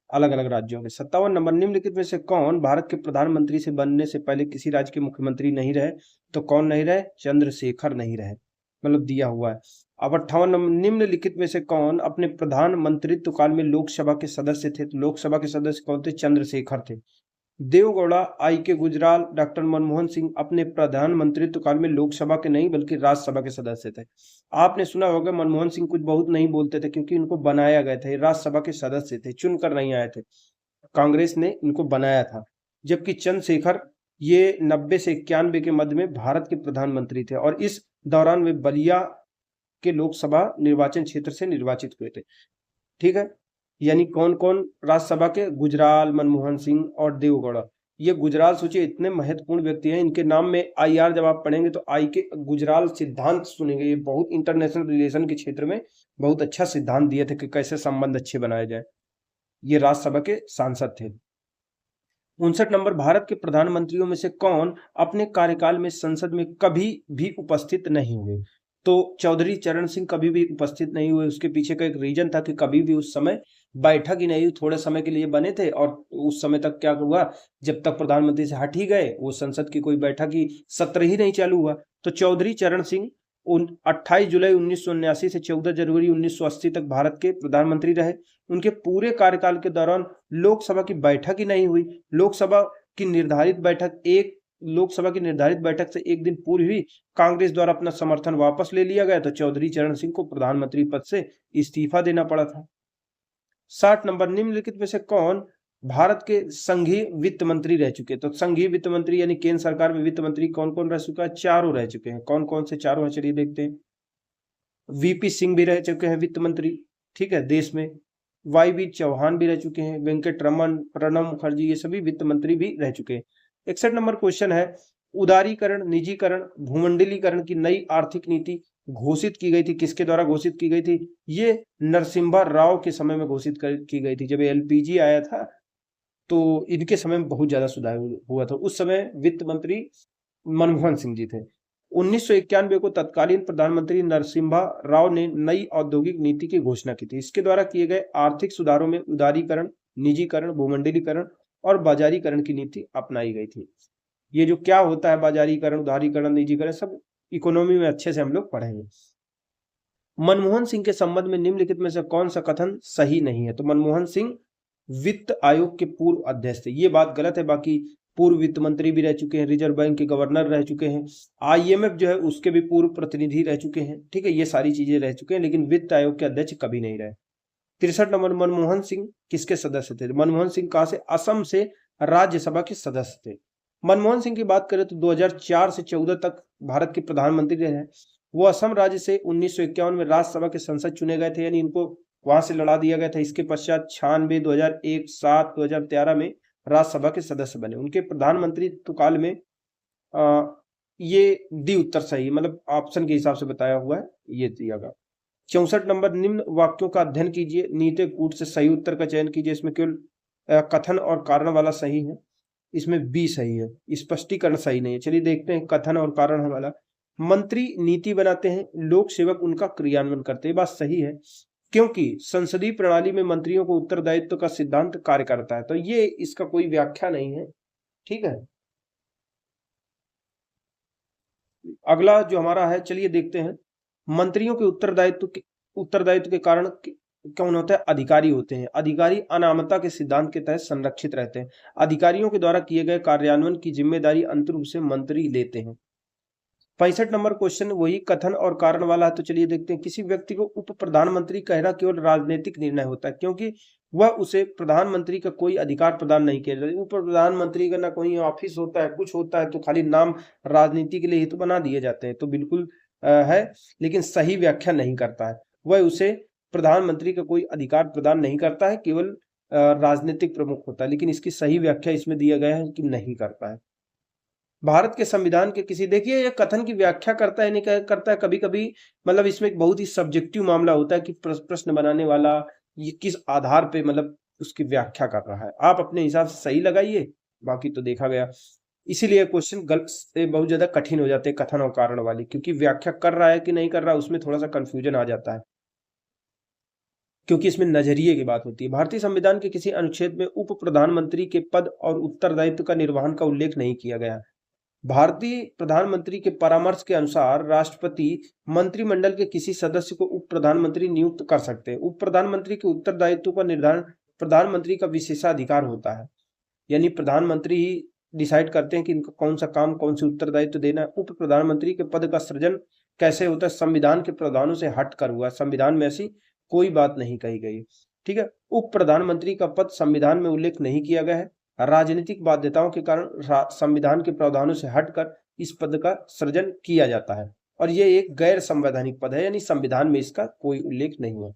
अलग अलग राज्यों के। 57 नंबर, निम्नलिखित में से कौन भारत के प्रधानमंत्री से बनने से पहले किसी राज्य के मुख्यमंत्री नहीं रहे? तो कौन नहीं रहे? चंद्रशेखर नहीं रहे, मतलब दिया हुआ है। अब 58 नंबर, निम्नलिखित में से कौन अपने प्रधानमंत्रित्व काल में लोकसभा के सदस्य थे? तो लोकसभा के सदस्य कौन थे? चंद्रशेखर थे। देवगौड़ा, आई.के. गुजराल, डॉक्टर मनमोहन सिंह अपने प्रधानमंत्रित्व काल में लोकसभा के नहीं बल्कि राज्यसभा के सदस्य थे। आपने सुना होगा मनमोहन सिंह कुछ बहुत नहीं बोलते थे क्योंकि इनको बनाया गया था, ये राज्यसभा के सदस्य थे, चुनकर नहीं आए थे, कांग्रेस ने इनको बनाया था। जबकि चंद्रशेखर ये 90 से 91 के मध्य में भारत के प्रधानमंत्री थे और इस दौरान वे बलिया के लोकसभा निर्वाचन क्षेत्र से निर्वाचित हुए थे। ठीक है, यानी कौन कौन राज्यसभा के? गुजराल, मनमोहन सिंह और देवगौड़ा। ये गुजराल सोचिए इतने महत्वपूर्ण व्यक्ति हैं, इनके नाम में आई.आर. जब आप पढ़ेंगे तो आई के गुजराल सिद्धांत सुनेंगे। ये बहुत इंटरनेशनल रिलेशन के क्षेत्र में बहुत अच्छा सिद्धांत दिए थे कि कैसे संबंध अच्छे बनाए जाए। ये राज्यसभा के सांसद थे। 59 नंबर, भारत के प्रधानमंत्रियों में से कौन अपने कार्यकाल में संसद में कभी भी उपस्थित नहीं हुए? तो चौधरी चरण सिंह कभी भी उपस्थित नहीं हुए। उसके पीछे का एक रीजन था कि कभी भी उस समय बैठक ही नहीं हुई, थोड़े समय के लिए बने थे और उस समय तक क्या हुआ, जब तक प्रधानमंत्री से हट ही गए वो संसद की कोई बैठक ही, सत्र ही नहीं चालू हुआ। तो चौधरी चरण सिंह 28 जुलाई 1979 से 14 जनवरी 1980 तक भारत के प्रधानमंत्री रहे। उनके पूरे कार्यकाल के दौरान लोकसभा की बैठक ही नहीं हुई। लोकसभा की निर्धारित बैठक से एक दिन पूर्व ही कांग्रेस द्वारा अपना समर्थन वापस ले लिया गया, तो चौधरी चरण सिंह को प्रधानमंत्री पद से इस्तीफा देना पड़ा था। 60 नंबर, निम्नलिखित में से कौन भारत के संघीय वित्त मंत्री रह चुके? तो संघीय वित्त मंत्री यानी केंद्र सरकार में वित्त मंत्री कौन कौन रह चुका है? चारों रह चुके हैं। कौन कौन से चारों हैं? चलिए देखते हैं। वीपी सिंह भी रह चुके हैं वित्त मंत्री, ठीक है, देश में। वाई.बी. चौहान भी रह चुके हैं, वेंकट रमन, प्रणब मुखर्जी, ये सभी वित्त मंत्री भी रह चुके हैं। 61 नंबर क्वेश्चन है, उदारीकरण, निजीकरण, भूमंडलीकरण की नई आर्थिक नीति घोषित की गई थी, किसके द्वारा घोषित की गई थी? ये नरसिम्हा राव के समय में घोषित की गई थी। जब एलपीजी आया था तो इनके समय में बहुत ज्यादा सुधार हुआ था। उस समय वित्त मंत्री मनमोहन सिंह जी थे। 1991 को तत्कालीन प्रधानमंत्री नरसिम्हा राव ने नई औद्योगिक नीति की घोषणा की थी। इसके द्वारा किए गए आर्थिक सुधारों में उदारीकरण, निजीकरण, भूमंडलीकरण और बाजारीकरण की नीति अपनाई गई थी। ये जो क्या होता है बाजारीकरण, उदारीकरण, निजीकरण, सब इकोनॉमी में अच्छे से हम लोग पढ़ेंगे। मनमोहन सिंह के संबंध में निम्नलिखित में से कौन सा कथन सही नहीं है? तो मनमोहन सिंह वित्त आयोग के पूर्व अध्यक्ष थे, ये बात गलत है। बाकी पूर्व वित्त मंत्री भी रह चुके हैं, रिजर्व बैंक के गवर्नर रह चुके हैं, आईएमएफ जो है उसके भी पूर्व प्रतिनिधि रह चुके हैं, ठीक है, ये सारी चीजें रह चुके हैं, लेकिन वित्त आयोग के अध्यक्ष कभी नहीं रहे। 63 नंबर, मनमोहन सिंह किसके सदस्य थे? मनमोहन सिंह कहां से? असम से राज्यसभा के सदस्य थे। मनमोहन सिंह की बात करें तो 2004 से 14 तक भारत के प्रधानमंत्री रहे। वो असम राज्य से 1951 में राज्यसभा के सांसद चुने गए थे, यानी इनको वहां से लड़ा दिया गया था। इसके पश्चात 96, 2001, 7, 2013 में राज्यसभा के सदस्य बने। उनके प्रधानमंत्रित्व काल में ये डी उत्तर सही, मतलब ऑप्शन के हिसाब से बताया हुआ है, ये दिया गया। 64 नंबर, निम्न वाक्यों का अध्ययन कीजिए, नीति कूट से सही उत्तर का चयन कीजिए। इसमें केवल कथन और कारण वाला सही है, इसमें बी सही है, स्पष्टीकरण सही नहीं है। चलिए देखते हैं कथन और कारण वाला। मंत्री नीति बनाते हैं, लोक सेवक उनका क्रियान्वयन करते हैं, बात सही है, क्योंकि संसदीय प्रणाली में मंत्रियों को उत्तरदायित्व का सिद्धांत कार्य करता है, तो ये इसका कोई व्याख्या नहीं है, ठीक है। अगला जो हमारा है, चलिए देखते हैं। मंत्रियों के उत्तरदायित्व के कारण कौन होता है? अधिकारी होते हैं। अधिकारी अनामता के सिद्धांत के तहत संरक्षित रहते हैं। अधिकारियों के द्वारा किए गए कार्यान्वयन की जिम्मेदारी अंतिम रूप से मंत्री लेते हैं। 65 नंबर क्वेश्चन वही कथन और कारण वाला है, तो चलिए देखते हैं। किसी व्यक्ति को उप प्रधानमंत्री कहना केवल राजनीतिक निर्णय होता है, क्योंकि वह उसे प्रधानमंत्री का कोई अधिकार प्रदान नहीं किया जाता। उप प्रधानमंत्री का ना कोई ऑफिस होता है, कुछ होता है, तो खाली नाम राजनीति के लिए ही तो बना दिए जाते हैं। तो बिल्कुल है, लेकिन सही व्याख्या नहीं करता है। वह उसे प्रधानमंत्री का कोई अधिकार प्रदान नहीं करता है, केवल राजनीतिक प्रमुख होता है। लेकिन इसकी सही व्याख्या इसमें दिया गया है कि नहीं करता है। भारत के संविधान के किसी, देखिए ये कथन की व्याख्या करता है नहीं करता है, कभी कभी मतलब इसमें एक बहुत ही सब्जेक्टिव मामला होता है कि प्रश्न बनाने वाला ये किस आधार पे मतलब उसकी व्याख्या कर रहा है। आप अपने हिसाब से सही लगाइए, बाकी तो देखा गया। इसीलिए क्वेश्चन गलत से बहुत ज्यादा कठिन हो जाते हैं कथन और कारण वाली, क्योंकि व्याख्या कर रहा है कि नहीं कर रहा है उसमें थोड़ा सा कंफ्यूजन आ जाता है, क्योंकि इसमें नजरिए की बात होती है। भारतीय संविधान के किसी अनुच्छेद में उप प्रधानमंत्री के पद और उत्तरदायित्व का निर्वहन का उल्लेख नहीं किया गया। भारतीय प्रधानमंत्री के परामर्श के अनुसार राष्ट्रपति मंत्रिमंडल के किसी सदस्य को उप प्रधानमंत्री नियुक्त कर सकते हैं। उप प्रधानमंत्री के उत्तरदायित्व का निर्धारण प्रधानमंत्री का विशेषाधिकार होता है, यानी प्रधानमंत्री ही डिसाइड करते हैं कि इनका कौन सा काम, कौन से उत्तरदायित्व देना है। उप प्रधानमंत्री के पद का सृजन कैसे होता है, संविधान के प्रावधानों से हट कर हुआ। संविधान में ऐसी कोई बात नहीं कही गई, ठीक है। उप प्रधानमंत्री का पद संविधान में उल्लेख नहीं किया गया है। राजनीतिक बाध्यताओं के कारण संविधान के प्रावधानों से हटकर इस पद का सृजन किया जाता है, और ये एक गैर संवैधानिक पद है, यानी संविधान में इसका कोई उल्लेख नहीं है।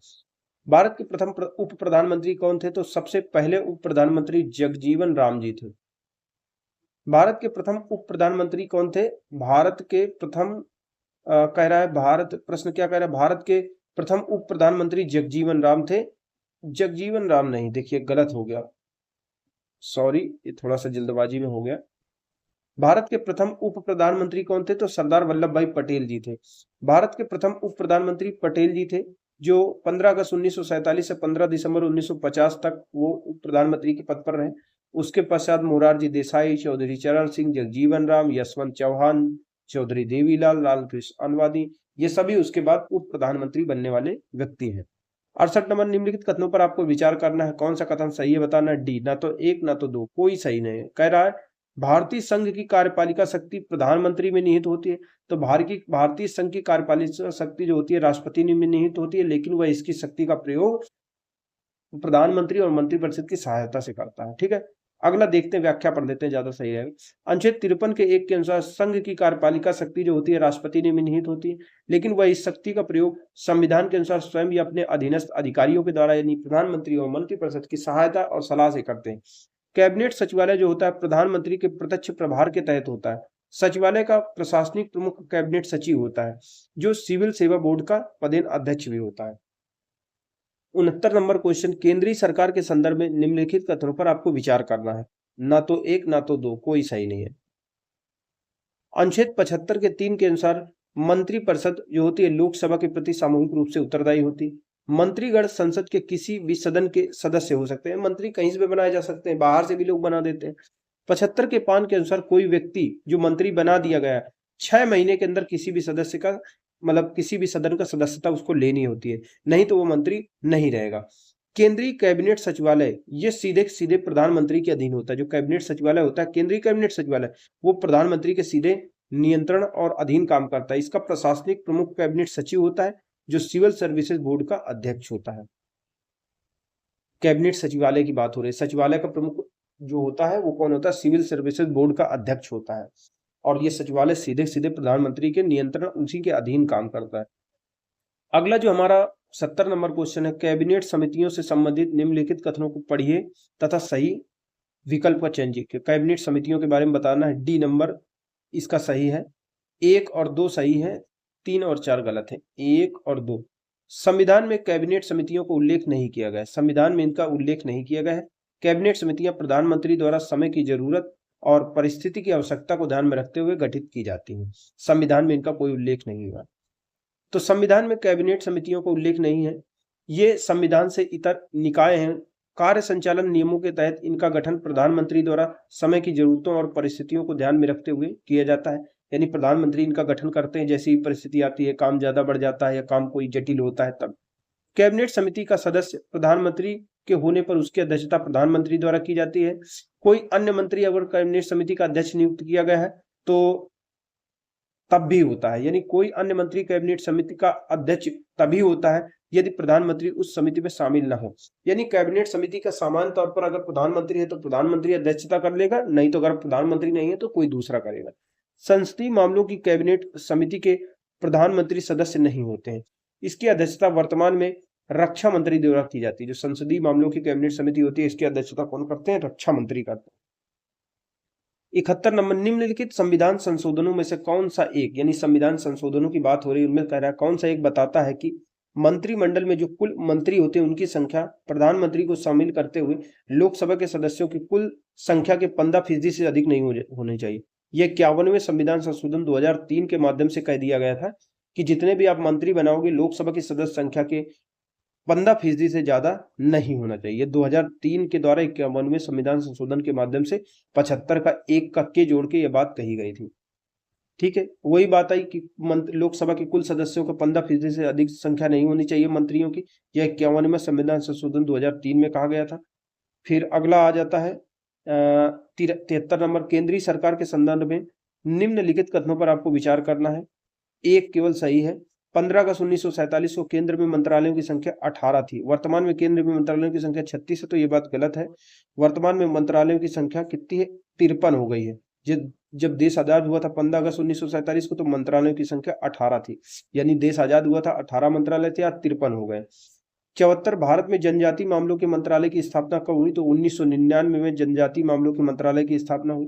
भारत के प्रथम उप प्रधानमंत्री कौन थे, तो सबसे पहले उप प्रधानमंत्री जगजीवन राम जी थे। भारत के प्रथम उप प्रधानमंत्री कौन थे, भारत के प्रथम कह रहा है, भारत प्रश्न क्या कह रहा है, भारत के प्रथम उप प्रधानमंत्री जगजीवन राम थे। जगजीवन राम नहीं, देखिए गलत हो गया, सॉरी, ये थोड़ा सा जल्दबाजी में हो गया। भारत के प्रथम उप प्रधानमंत्री कौन थे, तो सरदार वल्लभ भाई पटेल जी थे। भारत के प्रथम उप प्रधानमंत्री पटेल जी थे, जो 15 अगस्त 1947 से 15 दिसंबर 1950 तक वो उप प्रधानमंत्री के पद पर रहे। उसके पश्चात मोरारजी देसाई, चौधरी चरण सिंह, जगजीवन राम, यशवंत चौहान, चौधरी देवीलाल, लालकृष्ण आडवाणी, ये सभी उसके बाद उप प्रधानमंत्री बनने वाले व्यक्ति हैं। 68 नंबर, निम्नलिखित कथनों पर आपको विचार करना है, कौन सा कथन सही है बताना है। डी, ना तो एक ना तो दो, कोई सही नहीं है। कह रहा है भारतीय संघ की कार्यपालिका शक्ति प्रधानमंत्री में निहित होती है, तो भारतीय संघ की कार्यपालिका शक्ति जो होती है राष्ट्रपति में निहित होती है, लेकिन वह इसकी शक्ति का प्रयोग प्रधानमंत्री और मंत्रिपरिषद की सहायता से करता है, ठीक है। अगला देखते हैं, व्याख्या पढ़ देते हैं, ज्यादा सही रहेगा। अनुच्छेद 53 के 1 के अनुसार संघ की कार्यपालिका शक्ति जो होती है राष्ट्रपति में निहित होती है, लेकिन वह इस शक्ति का प्रयोग संविधान के अनुसार स्वयं या अपने अधीनस्थ अधिकारियों के द्वारा, यानी प्रधानमंत्री और मंत्रिपरिषद की सहायता और सलाह से करते हैं। कैबिनेट सचिवालय जो होता है प्रधानमंत्री के प्रत्यक्ष प्रभार के तहत होता है। सचिवालय का प्रशासनिक प्रमुख कैबिनेट सचिव होता है, जो सिविल सेवा बोर्ड का पदेन अध्यक्ष भी होता है। 69 नंबर क्वेश्चन, केंद्रीय सरकार के संदर्भ में निम्नलिखित कथनों पर आपको विचार करना है, ना तो एक ना तो दो, कोई सही नहीं है। अनुच्छेद 75 के 3 के अनुसार मंत्रिपरिषद जो होती है लोकसभा के प्रति सामूहिक रूप से उत्तरदायी होती है। मंत्रीगण संसद के किसी भी सदन के सदस्य हो सकते हैं, मंत्री कहीं से भी बनाए जा सकते हैं, बाहर से भी लोग बना देते हैं। 75 के 5 के अनुसार कोई व्यक्ति जो मंत्री बना दिया गया 6 महीने के अंदर किसी भी सदस्य का मतलब किसी भी सदन का सदस्यता उसको लेनी होती है, नहीं तो वो मंत्री नहीं रहेगा। केंद्रीय कैबिनेट सचिवालय ये सीधे सीधे प्रधानमंत्री के अधीन होता है। जो कैबिनेट सचिवालय होता है, केंद्रीय कैबिनेट सचिवालय, वो प्रधानमंत्री के सीधे नियंत्रण और अधीन काम करता है। इसका प्रशासनिक प्रमुख कैबिनेट सचिव होता है, जो सिविल सर्विसेज बोर्ड का अध्यक्ष होता है। कैबिनेट सचिवालय की बात हो रही है, सचिवालय का प्रमुख जो होता है वो कौन होता है, सिविल सर्विसेज बोर्ड का अध्यक्ष होता है, और ये सचिवालय सीधे सीधे प्रधानमंत्री के नियंत्रण उसी के अधीन काम करता है। अगला जो हमारा 70 नंबर क्वेश्चन है, कैबिनेट समितियों से संबंधित निम्नलिखित कथनों को पढ़िए तथा सही विकल्प का चयन कीजिए। कैबिनेट समितियों के बारे में बताना है। डी नंबर इसका सही है, 1 और 2 सही है, 3 और 4 गलत है। 1 और 2, संविधान में कैबिनेट समितियों को उल्लेख नहीं किया गया है, संविधान में इनका उल्लेख नहीं किया गया है। कैबिनेट समितियां प्रधानमंत्री द्वारा समय की जरूरत और परिस्थिति की आवश्यकता को ध्यान में रखते हुए गठित की जाती हैं, संविधान में इनका कोई उल्लेख नहीं हुआ। तो संविधान में कैबिनेट समितियों का उल्लेख नहीं है। ये संविधान से इतर निकाय हैं। कार्य संचालन नियमों के तहत इनका गठन प्रधानमंत्री द्वारा समय की जरूरतों और परिस्थितियों को ध्यान में रखते हुए किया जाता है, यानी प्रधानमंत्री इनका गठन करते हैं जैसी परिस्थिति आती है, काम ज्यादा बढ़ जाता है या काम कोई जटिल होता है तब। कैबिनेट समिति का सदस्य प्रधानमंत्री के होने पर उसकी अध्यक्षता प्रधानमंत्री द्वारा की जाती है। कोई अन्य मंत्री अगर कैबिनेट समिति का अध्यक्ष नियुक्त किया गया है तो तब भी होता है, यानी कोई अन्य मंत्री कैबिनेट समिति का अध्यक्ष तभी होता है यदि प्रधानमंत्री उस समिति में शामिल ना हो। यानी कैबिनेट समिति का सामान्य तौर पर अगर प्रधानमंत्री है तो प्रधानमंत्री अध्यक्षता कर लेगा, नहीं तो अगर प्रधानमंत्री नहीं है तो कोई दूसरा करेगा। संसदीय मामलों की कैबिनेट समिति के प्रधानमंत्री सदस्य नहीं होते हैं। इसकी अध्यक्षता वर्तमान में रक्षा मंत्री द्वारा की जाती है। जो संसदीय मामलों की कैबिनेट समिति होती है इसकी अध्यक्षता कौन करते हैं? रक्षा मंत्री करते हैं। 71 नंबर, निम्नलिखित संविधान संशोधनों में से कौन सा एक, यानी संविधान संशोधनों की बात हो रही है, उनमें कह रहा है कौन सा एक बताता है कि मंत्रिमंडल में जो कुल मंत्री होते हैं उनकी संख्या प्रधानमंत्री को शामिल करते हुए लोकसभा के सदस्यों की कुल संख्या के 15% से अधिक नहीं होनी चाहिए। यह 51वें संविधान संशोधन 2003 के माध्यम से कह दिया गया था कि जितने भी आप मंत्री बनाओगे लोकसभा की सदस्य संख्या के 15% से ज्यादा नहीं होना चाहिए। 2003 के द्वारा 51वें संविधान संशोधन के माध्यम से 75 का एक का के जोड़ के यह बात कही गई थी। ठीक है, वही बात आई कि लोकसभा के कुल सदस्यों का 15% से अधिक संख्या नहीं होनी चाहिए मंत्रियों की। यह 51वें संविधान संशोधन 2003 में कहा गया था। फिर अगला आ जाता है 73 नंबर, केंद्रीय सरकार के संदर्भ में निम्नलिखित कथनों पर आपको विचार करना है। एक केवल सही है। 15 अगस्त 1947 को केंद्र में मंत्रालयों की संख्या 18 थी। वर्तमान में केंद्र में मंत्रालयों की संख्या 36 है, तो ये बात गलत है। वर्तमान में मंत्रालयों की संख्या कितनी है? 53 हो गई है। जब देश आजाद हुआ था 15 अगस्त 1947 को, तो मंत्रालयों की संख्या 18 थी, यानी देश आजाद हुआ था 18 मंत्रालय थे, आज 53 हो गए। 74, भारत में जनजाति मामलों के मंत्रालय की स्थापना कब हुई? तो 1999 में जनजाति मामलों के मंत्रालय की स्थापना हुई।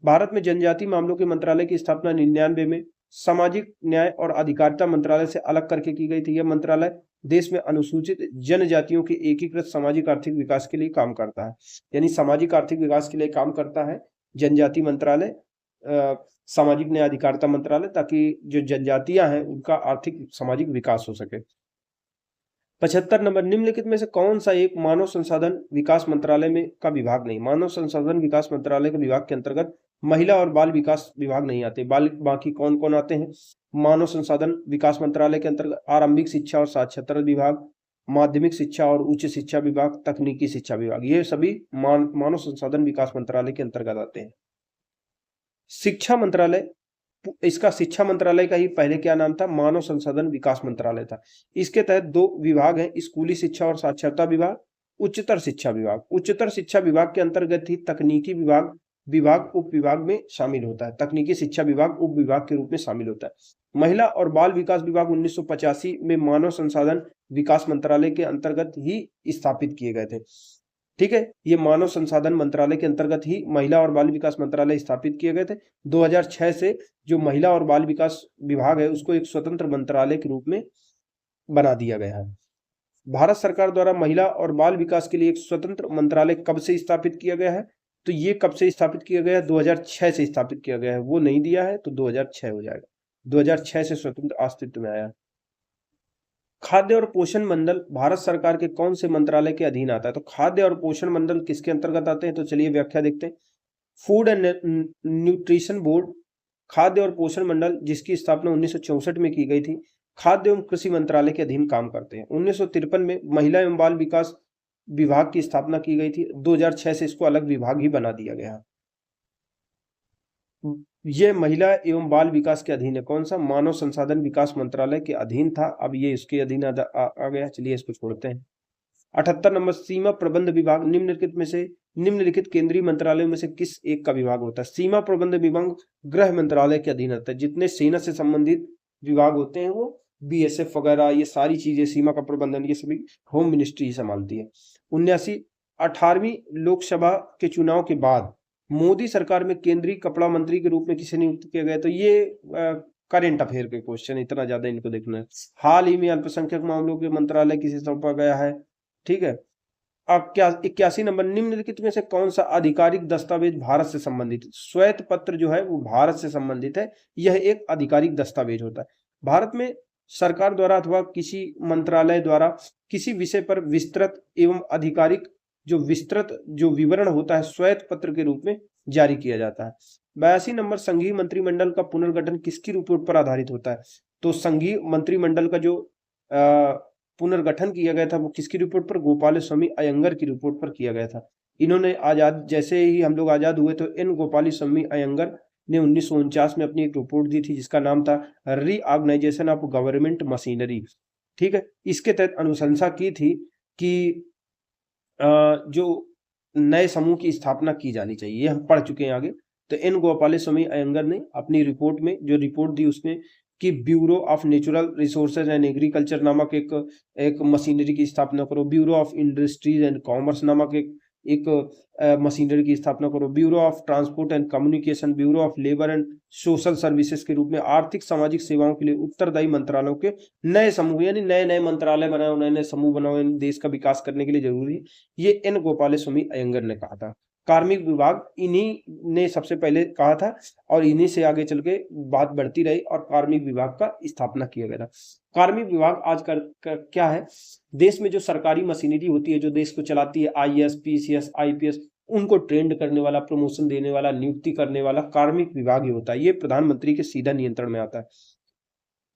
भारत में जनजाति मामलों के मंत्रालय की स्थापना 99 में सामाजिक न्याय और अधिकारिता मंत्रालय से अलग करके की गई थी। यह मंत्रालय देश में अनुसूचित जनजातियों के एकीकृत सामाजिक आर्थिक विकास के लिए काम करता है, यानी सामाजिक आर्थिक विकास के लिए काम करता है जनजाति मंत्रालय, सामाजिक न्याय अधिकारिता मंत्रालय, ताकि जो जनजातियां हैं उनका आर्थिक सामाजिक विकास हो सके। 75 नंबर, निम्नलिखित में से कौन सा एक मानव संसाधन विकास मंत्रालय में का विभाग नहीं? मानव संसाधन विकास मंत्रालय के विभाग के अंतर्गत महिला और बाल विकास विभाग नहीं आते। बाकी कौन कौन आते हैं? मानव संसाधन विकास मंत्रालय के अंतर्गत आरंभिक शिक्षा और साक्षरता विभाग, माध्यमिक शिक्षा और उच्च शिक्षा विभाग, तकनीकी शिक्षा विभाग, ये सभी मानव संसाधन विकास मंत्रालय के अंतर्गत आते हैं। शिक्षा मंत्रालय, इसका शिक्षा मंत्रालय का ही पहले क्या नाम था? मानव संसाधन विकास मंत्रालय था। इसके तहत दो विभाग हैं, स्कूली शिक्षा और साक्षरता विभाग, उच्चतर शिक्षा विभाग। उच्चतर शिक्षा विभाग के अंतर्गत ही तकनीकी विभाग उप विभाग में शामिल होता है। तकनीकी शिक्षा विभाग उप विभाग के रूप में शामिल होता है। महिला और बाल विकास विभाग 1985 में मानव संसाधन विकास मंत्रालय के अंतर्गत ही स्थापित किए गए थे। ठीक है, ये मानव संसाधन मंत्रालय के अंतर्गत ही महिला और बाल विकास मंत्रालय स्थापित किए गए थे। 2006 से जो महिला और बाल विकास विभाग है उसको एक स्वतंत्र मंत्रालय के रूप में बना दिया गया है। भारत सरकार द्वारा महिला और बाल विकास के लिए एक स्वतंत्र मंत्रालय कब से स्थापित किया गया है? तो ये कब से स्थापित किया गया है? 2006 से स्थापित किया गया है। वो नहीं दिया है तो 2006 हो जाएगा। 2006 से स्वतंत्र अस्तित्व में आया। खाद्य और पोषण मंडल भारत सरकार के कौन से मंत्रालय के अधीन आता है? तो खाद्य और पोषण मंडल किसके अंतर्गत आते हैं? तो चलिए व्याख्या देखते हैं। फूड एंड न्यूट्रिशन बोर्ड, खाद्य और पोषण मंडल, जिसकी स्थापना 1964 में की गई थी, खाद्य एवं कृषि मंत्रालय के अधीन काम करते हैं। 1953 में महिला एवं बाल विकास विभाग की स्थापना की गई थी। 2006 से इसको अलग विभाग ही बना दिया गया। ये महिला एवं बाल विकास के अधीन है। कौन सा? मानव संसाधन विकास मंत्रालय के अधीन था, अब ये इसके अधीन आ गया। चलिए इसको छोड़ते हैं। 78 नंबर, सीमा प्रबंध विभाग निम्नलिखित केंद्रीय मंत्रालयों में से किस एक का विभाग होता है? सीमा प्रबंध विभाग गृह मंत्रालय के अधीन आता है। जितने सेना से संबंधित विभाग होते हैं वो BSF वगैरह, ये सारी चीजें, सीमा का प्रबंधन, ये सभी होम मिनिस्ट्री संभालती है। 18वीं लोकसभा के चुनाव के बाद मोदी सरकार में केंद्रीय कपड़ा मंत्री के रूप में किसे नियुक्त किया गया? तो ये करेंट अफेयर के क्वेश्चन, इतना ज्यादा इनको देखना है। हाल ही में अल्पसंख्यक मामलों के मंत्रालय किसे सौंपा गया है? ठीक है। अब क्या 81 नंबर, निम्नलिखित में से कौन सा आधिकारिक दस्तावेज भारत से संबंधित? श्वेत पत्र जो है वो भारत से संबंधित है। यह एक आधिकारिक दस्तावेज होता है। भारत में सरकार द्वारा अथवा किसी मंत्रालय द्वारा किसी विषय पर विस्तृत एवं आधिकारिक जो विवरण होता है श्वेत पत्र के रूप में जारी किया जाता है। 82 नंबर, संघीय मंत्रिमंडल का पुनर्गठन किसकी रिपोर्ट पर आधारित होता है? तो संघीय मंत्रिमंडल का जो पुनर्गठन किया गया था वो किसकी रिपोर्ट पर? गोपाल स्वामी अयंगर की रिपोर्ट पर किया गया था। इन्होंने जैसे ही हम लोग आजाद हुए तो N गोपाल स्वामी अयंगर ने 1949 में अपनी एक रिपोर्ट दी थी जिसका नाम था रीऑर्गेनाइजेशन ऑफ गवर्नमेंट मशीनरी। ठीक है, इसके तहत अनुशंसा की थी कि जो नए समूह की स्थापना की जानी चाहिए, ये हम पढ़ चुके हैं आगे। तो एन गोपालस्वामी अयंगर ने अपनी रिपोर्ट में जो रिपोर्ट दी उसमें कि bureau of natural resources and agriculture नामक एक मशीनरी की स्थापना करो, bureau of industries and commerce नामक एक मशीनरी की स्थापना करो, bureau of transport and communication, bureau of labour and social services के रूप में आर्थिक सामाजिक सेवाओं के लिए उत्तरदायी मंत्रालयों के नए समूह, यानी नए नए मंत्रालय बनाओ, नए नए समूह बनाओ, देश का विकास करने के लिए जरूरी है। ये एन गोपालस्वामी अयंगर ने कहा था। कार्मिक विभाग इन्हीं ने सबसे पहले कहा था और इन्हीं से आगे चल के बात बढ़ती रही और कार्मिक विभाग का स्थापना किया गया था। कार्मिक विभाग आज क्या है, देश में जो सरकारी मशीनरी होती है जो देश को चलाती है, आईएएस, पीसीएस, आईपीएस, उनको ट्रेंड करने वाला, प्रमोशन देने वाला, नियुक्ति करने वाला कार्मिक विभाग ही होता है। ये प्रधानमंत्री के सीधा नियंत्रण में आता है।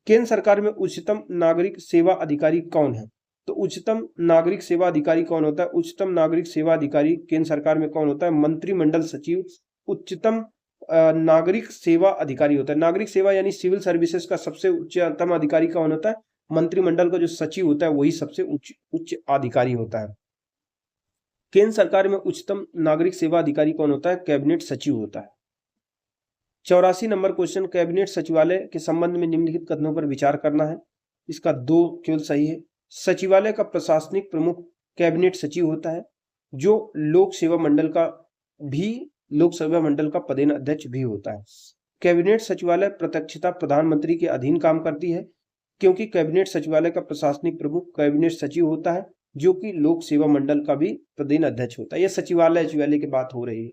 केंद्र सरकार में उच्चतम नागरिक सेवा अधिकारी कौन है? तो उच्चतम नागरिक सेवा अधिकारी कौन होता है? उच्चतम नागरिक सेवा अधिकारी केंद्र सरकार में कौन होता है? मंत्रिमंडल सचिव उच्चतम नागरिक सेवा अधिकारी होता है। नागरिक सेवा यानी सिविल सर्विसेज का सबसे उच्चतम अधिकारी कौन होता है? मंत्रिमंडल का जो सचिव होता है वही सबसे उच्च अधिकारी होता है। केंद्र सरकार में उच्चतम नागरिक सेवा अधिकारी कौन होता है? कैबिनेट सचिव होता है। 84 नंबर क्वेश्चन, कैबिनेट सचिवालय के संबंध में निम्नलिखित कथनों पर विचार करना है। इसका 2 केवल सही है। सचिवालय का प्रशासनिक प्रमुख कैबिनेट सचिव होता है, जो लोक सेवा मंडल का पदेन अध्यक्ष भी होता है। कैबिनेट सचिवालय प्रत्यक्षता प्रधानमंत्री के अधीन काम करती है, क्योंकि कैबिनेट सचिवालय का प्रशासनिक प्रमुख कैबिनेट सचिव होता है, जो कि लोक सेवा मंडल का भी पदेन अध्यक्ष होता है। यह सचिवालय की बात हो रही है।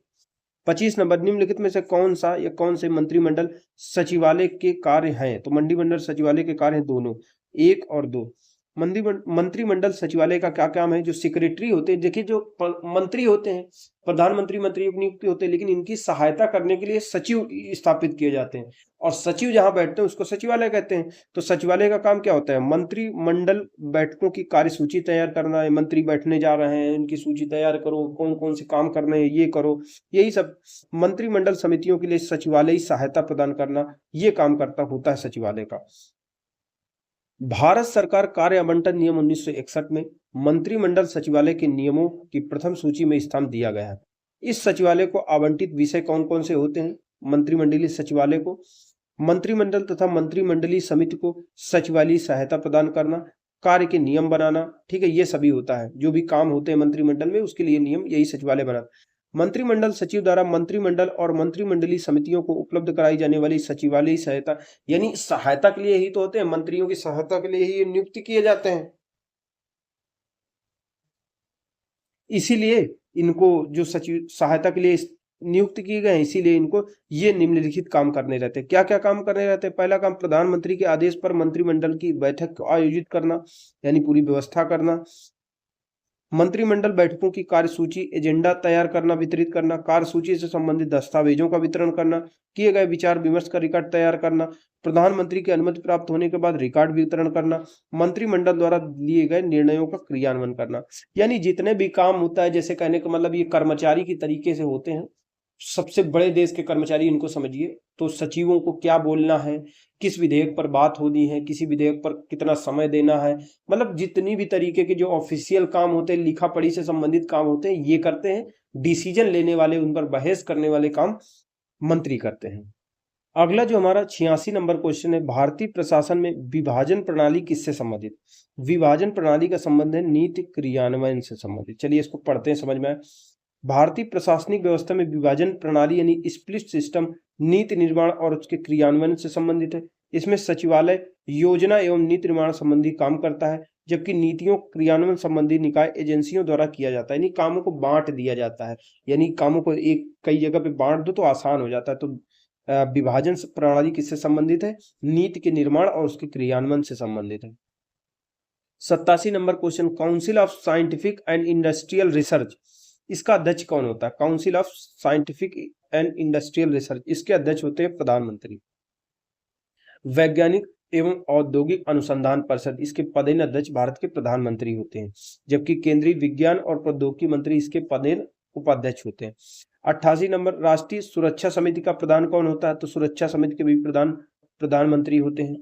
25 नंबर, निम्नलिखित में से कौन से मंत्रिमंडल सचिवालय के कार्य हैं? तो मंत्रिमंडल सचिवालय के कार्य हैं दोनों, 1 और 2। मंत्रिमंडल सचिवालय का क्या काम है? जो सेक्रेटरी होते हैं, देखिए जो मंत्री होते हैं, प्रधानमंत्री मंत्री नियुक्त होते हैं, लेकिन इनकी सहायता करने के लिए सचिव स्थापित किए जाते हैं और सचिव जहां बैठते हैं उसको सचिवालय कहते हैं। तो सचिवालय का काम क्या होता है? मंत्रिमंडल बैठकों की कार्यसूची तैयार करना है, मंत्री बैठने जा रहे हैं इनकी सूची तैयार करो, कौन कौन से काम करने हैं ये करो, यही सब मंत्रिमंडल समितियों के लिए सचिवालय सहायता प्रदान करना, ये काम होता है सचिवालय का। भारत सरकार कार्य आवंटन नियम 1961 में मंत्रिमंडल सचिवालय के नियमों की प्रथम सूची में स्थान दिया गया है। इस सचिवालय को आवंटित विषय कौन कौन से होते हैं? मंत्रिमंडलीय सचिवालय को मंत्रिमंडल तथा मंत्रिमंडलीय समिति को सचिवालय सहायता प्रदान करना, कार्य के नियम बनाना, ठीक है, ये सभी होता है। जो भी काम होते हैं मंत्रिमंडल में उसके लिए नियम यही सचिवालय बना। मंत्रिमंडल सचिव द्वारा मंत्रिमंडल और मंत्रिमंडलीय समितियों को उपलब्ध कराई जाने वाली सचिवालय सहायता, यानी सहायता के लिए ही तो होते हैं, मंत्रियों की सहायता के लिए ही नियुक्ति किए जाते हैं। इसीलिए इनको जो सचिव सहायता के लिए नियुक्त किए गए हैं, इसीलिए इनको ये निम्नलिखित काम करने रहते हैं। क्या क्या काम करने रहते हैं? पहला काम, प्रधानमंत्री के आदेश पर मंत्रिमंडल की बैठक आयोजित करना, यानी पूरी व्यवस्था करना। मंत्रिमंडल बैठकों की कार्यसूची एजेंडा तैयार करना, वितरित करना, कार्यसूची से संबंधित दस्तावेजों का वितरण करना, किए गए विचार विमर्श का रिकॉर्ड तैयार करना, प्रधानमंत्री की अनुमति प्राप्त होने के बाद रिकॉर्ड वितरण करना, मंत्रिमंडल द्वारा लिए गए निर्णयों का क्रियान्वयन करना। यानी जितने भी काम होता है, जैसे कहने का मतलब ये कर्मचारी की तरीके से होते हैं, सबसे बड़े देश के कर्मचारी इनको समझिए। तो सचिवों को क्या बोलना है, किस विधेयक पर बात होनी है, किसी विधेयक पर कितना समय देना है, मतलब जितनी भी तरीके के जो ऑफिशियल काम होते हैं, लिखा पढ़ी से संबंधित काम होते हैं, ये करते हैं। डिसीजन लेने वाले, उन पर बहस करने वाले काम मंत्री करते हैं। अगला जो हमारा 86 नंबर क्वेश्चन है, भारतीय प्रशासन में विभाजन प्रणाली किससे संबंधित? विभाजन प्रणाली का संबंध है नीति क्रियान्वयन से संबंधित। चलिए इसको पढ़ते हैं, समझ में आए। भारतीय प्रशासनिक व्यवस्था में विभाजन प्रणाली यानी स्प्लिट सिस्टम नीति निर्माण और उसके क्रियान्वयन से संबंधित है। इसमें सचिवालय योजना एवं नीति निर्माण संबंधी काम करता है, जबकि नीतियों क्रियान्वयन संबंधी निकाय एजेंसियों द्वारा किया जाता है। यानी कामों को बांट दिया जाता है, यानी कामों को कई जगह पे बांट दो तो आसान हो जाता है। तो विभाजन प्रणाली किससे संबंधित है? नीति के निर्माण और उसके क्रियान्वयन से संबंधित है। 87 number question, council of scientific and industrial research, इसका अध्यक्ष कौन होता है? Council of scientific and industrial research, इसके अध्यक्ष होते हैं प्रधानमंत्री। वैज्ञानिक एवं औद्योगिक अनुसंधान परिषद, इसके पदेन अध्यक्ष भारत के प्रधानमंत्री होते हैं, जबकि केंद्रीय विज्ञान और प्रौद्योगिकी मंत्री इसके पदेन उपाध्यक्ष होते हैं। 88 नंबर, राष्ट्रीय सुरक्षा समिति का प्रधान कौन होता है? तो सुरक्षा समिति के भी प्रधानमंत्री होते हैं।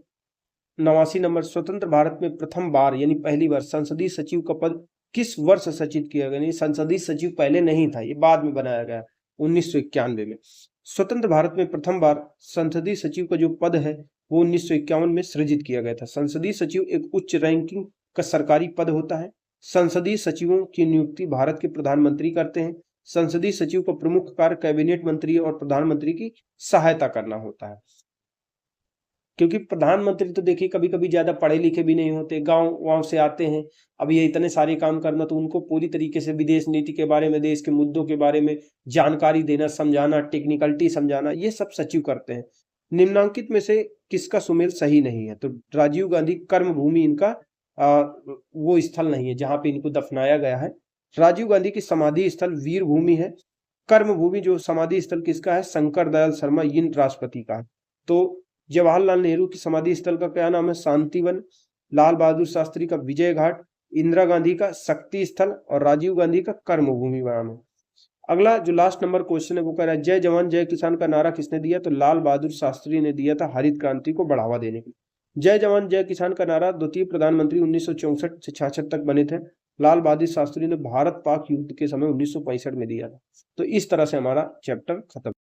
89 नंबर, स्वतंत्र भारत में प्रथम बार यानी पहली बार संसदीय सचिव का पद किस वर्ष सृजित किया गया? संसदीय सचिव पहले नहीं था, ये बाद में बनाया गया 1991 में। स्वतंत्र भारत में प्रथम बार संसदीय सचिव का जो पद है वो 1951 में सृजित किया गया था। संसदीय सचिव एक उच्च रैंकिंग का सरकारी पद होता है। संसदीय सचिवों की नियुक्ति भारत के प्रधानमंत्री करते हैं। संसदीय सचिव का प्रमुख कार्य कैबिनेट मंत्री और प्रधानमंत्री की सहायता करना होता है, क्योंकि प्रधानमंत्री तो देखिए कभी कभी ज्यादा पढ़े लिखे भी नहीं होते, गांव से आते हैं। अब ये इतने सारे काम करना, तो उनको पूरी तरीके से विदेश नीति के बारे में, देश के मुद्दों के बारे में जानकारी देना, समझाना, टेक्निकलिटी समझाना, ये सब सचिव करते हैं। निम्नांकित में से किसका सुमेल सही नहीं है? तो राजीव गांधी कर्मभूमि इनका वो स्थल नहीं है जहां पे इनको दफनाया गया है। राजीव गांधी की समाधि स्थल वीर भूमि है। कर्मभूमि जो समाधि स्थल किसका है? शंकर दयाल शर्मा इन राष्ट्रपति का है। तो जवाहरलाल नेहरू की समाधि स्थल का क्या नाम है? शांतिवन। लाल बहादुर शास्त्री का विजय घाट, इंदिरा गांधी का शक्ति स्थल और राजीव गांधी का कर्मभूमि नाम है। अगला जो लास्ट नंबर क्वेश्चन है वो कह रहा है जय जवान जय किसान का नारा किसने दिया? तो लाल बहादुर शास्त्री ने दिया था, हरित क्रांति को बढ़ावा देने के लिए। जय जवान जय किसान का नारा द्वितीय प्रधानमंत्री 1964 से 66 तक बने थे। लाल बहादुर शास्त्री ने भारत पाक युद्ध के समय 1965 में दिया था। तो इस तरह से हमारा चैप्टर खत्म।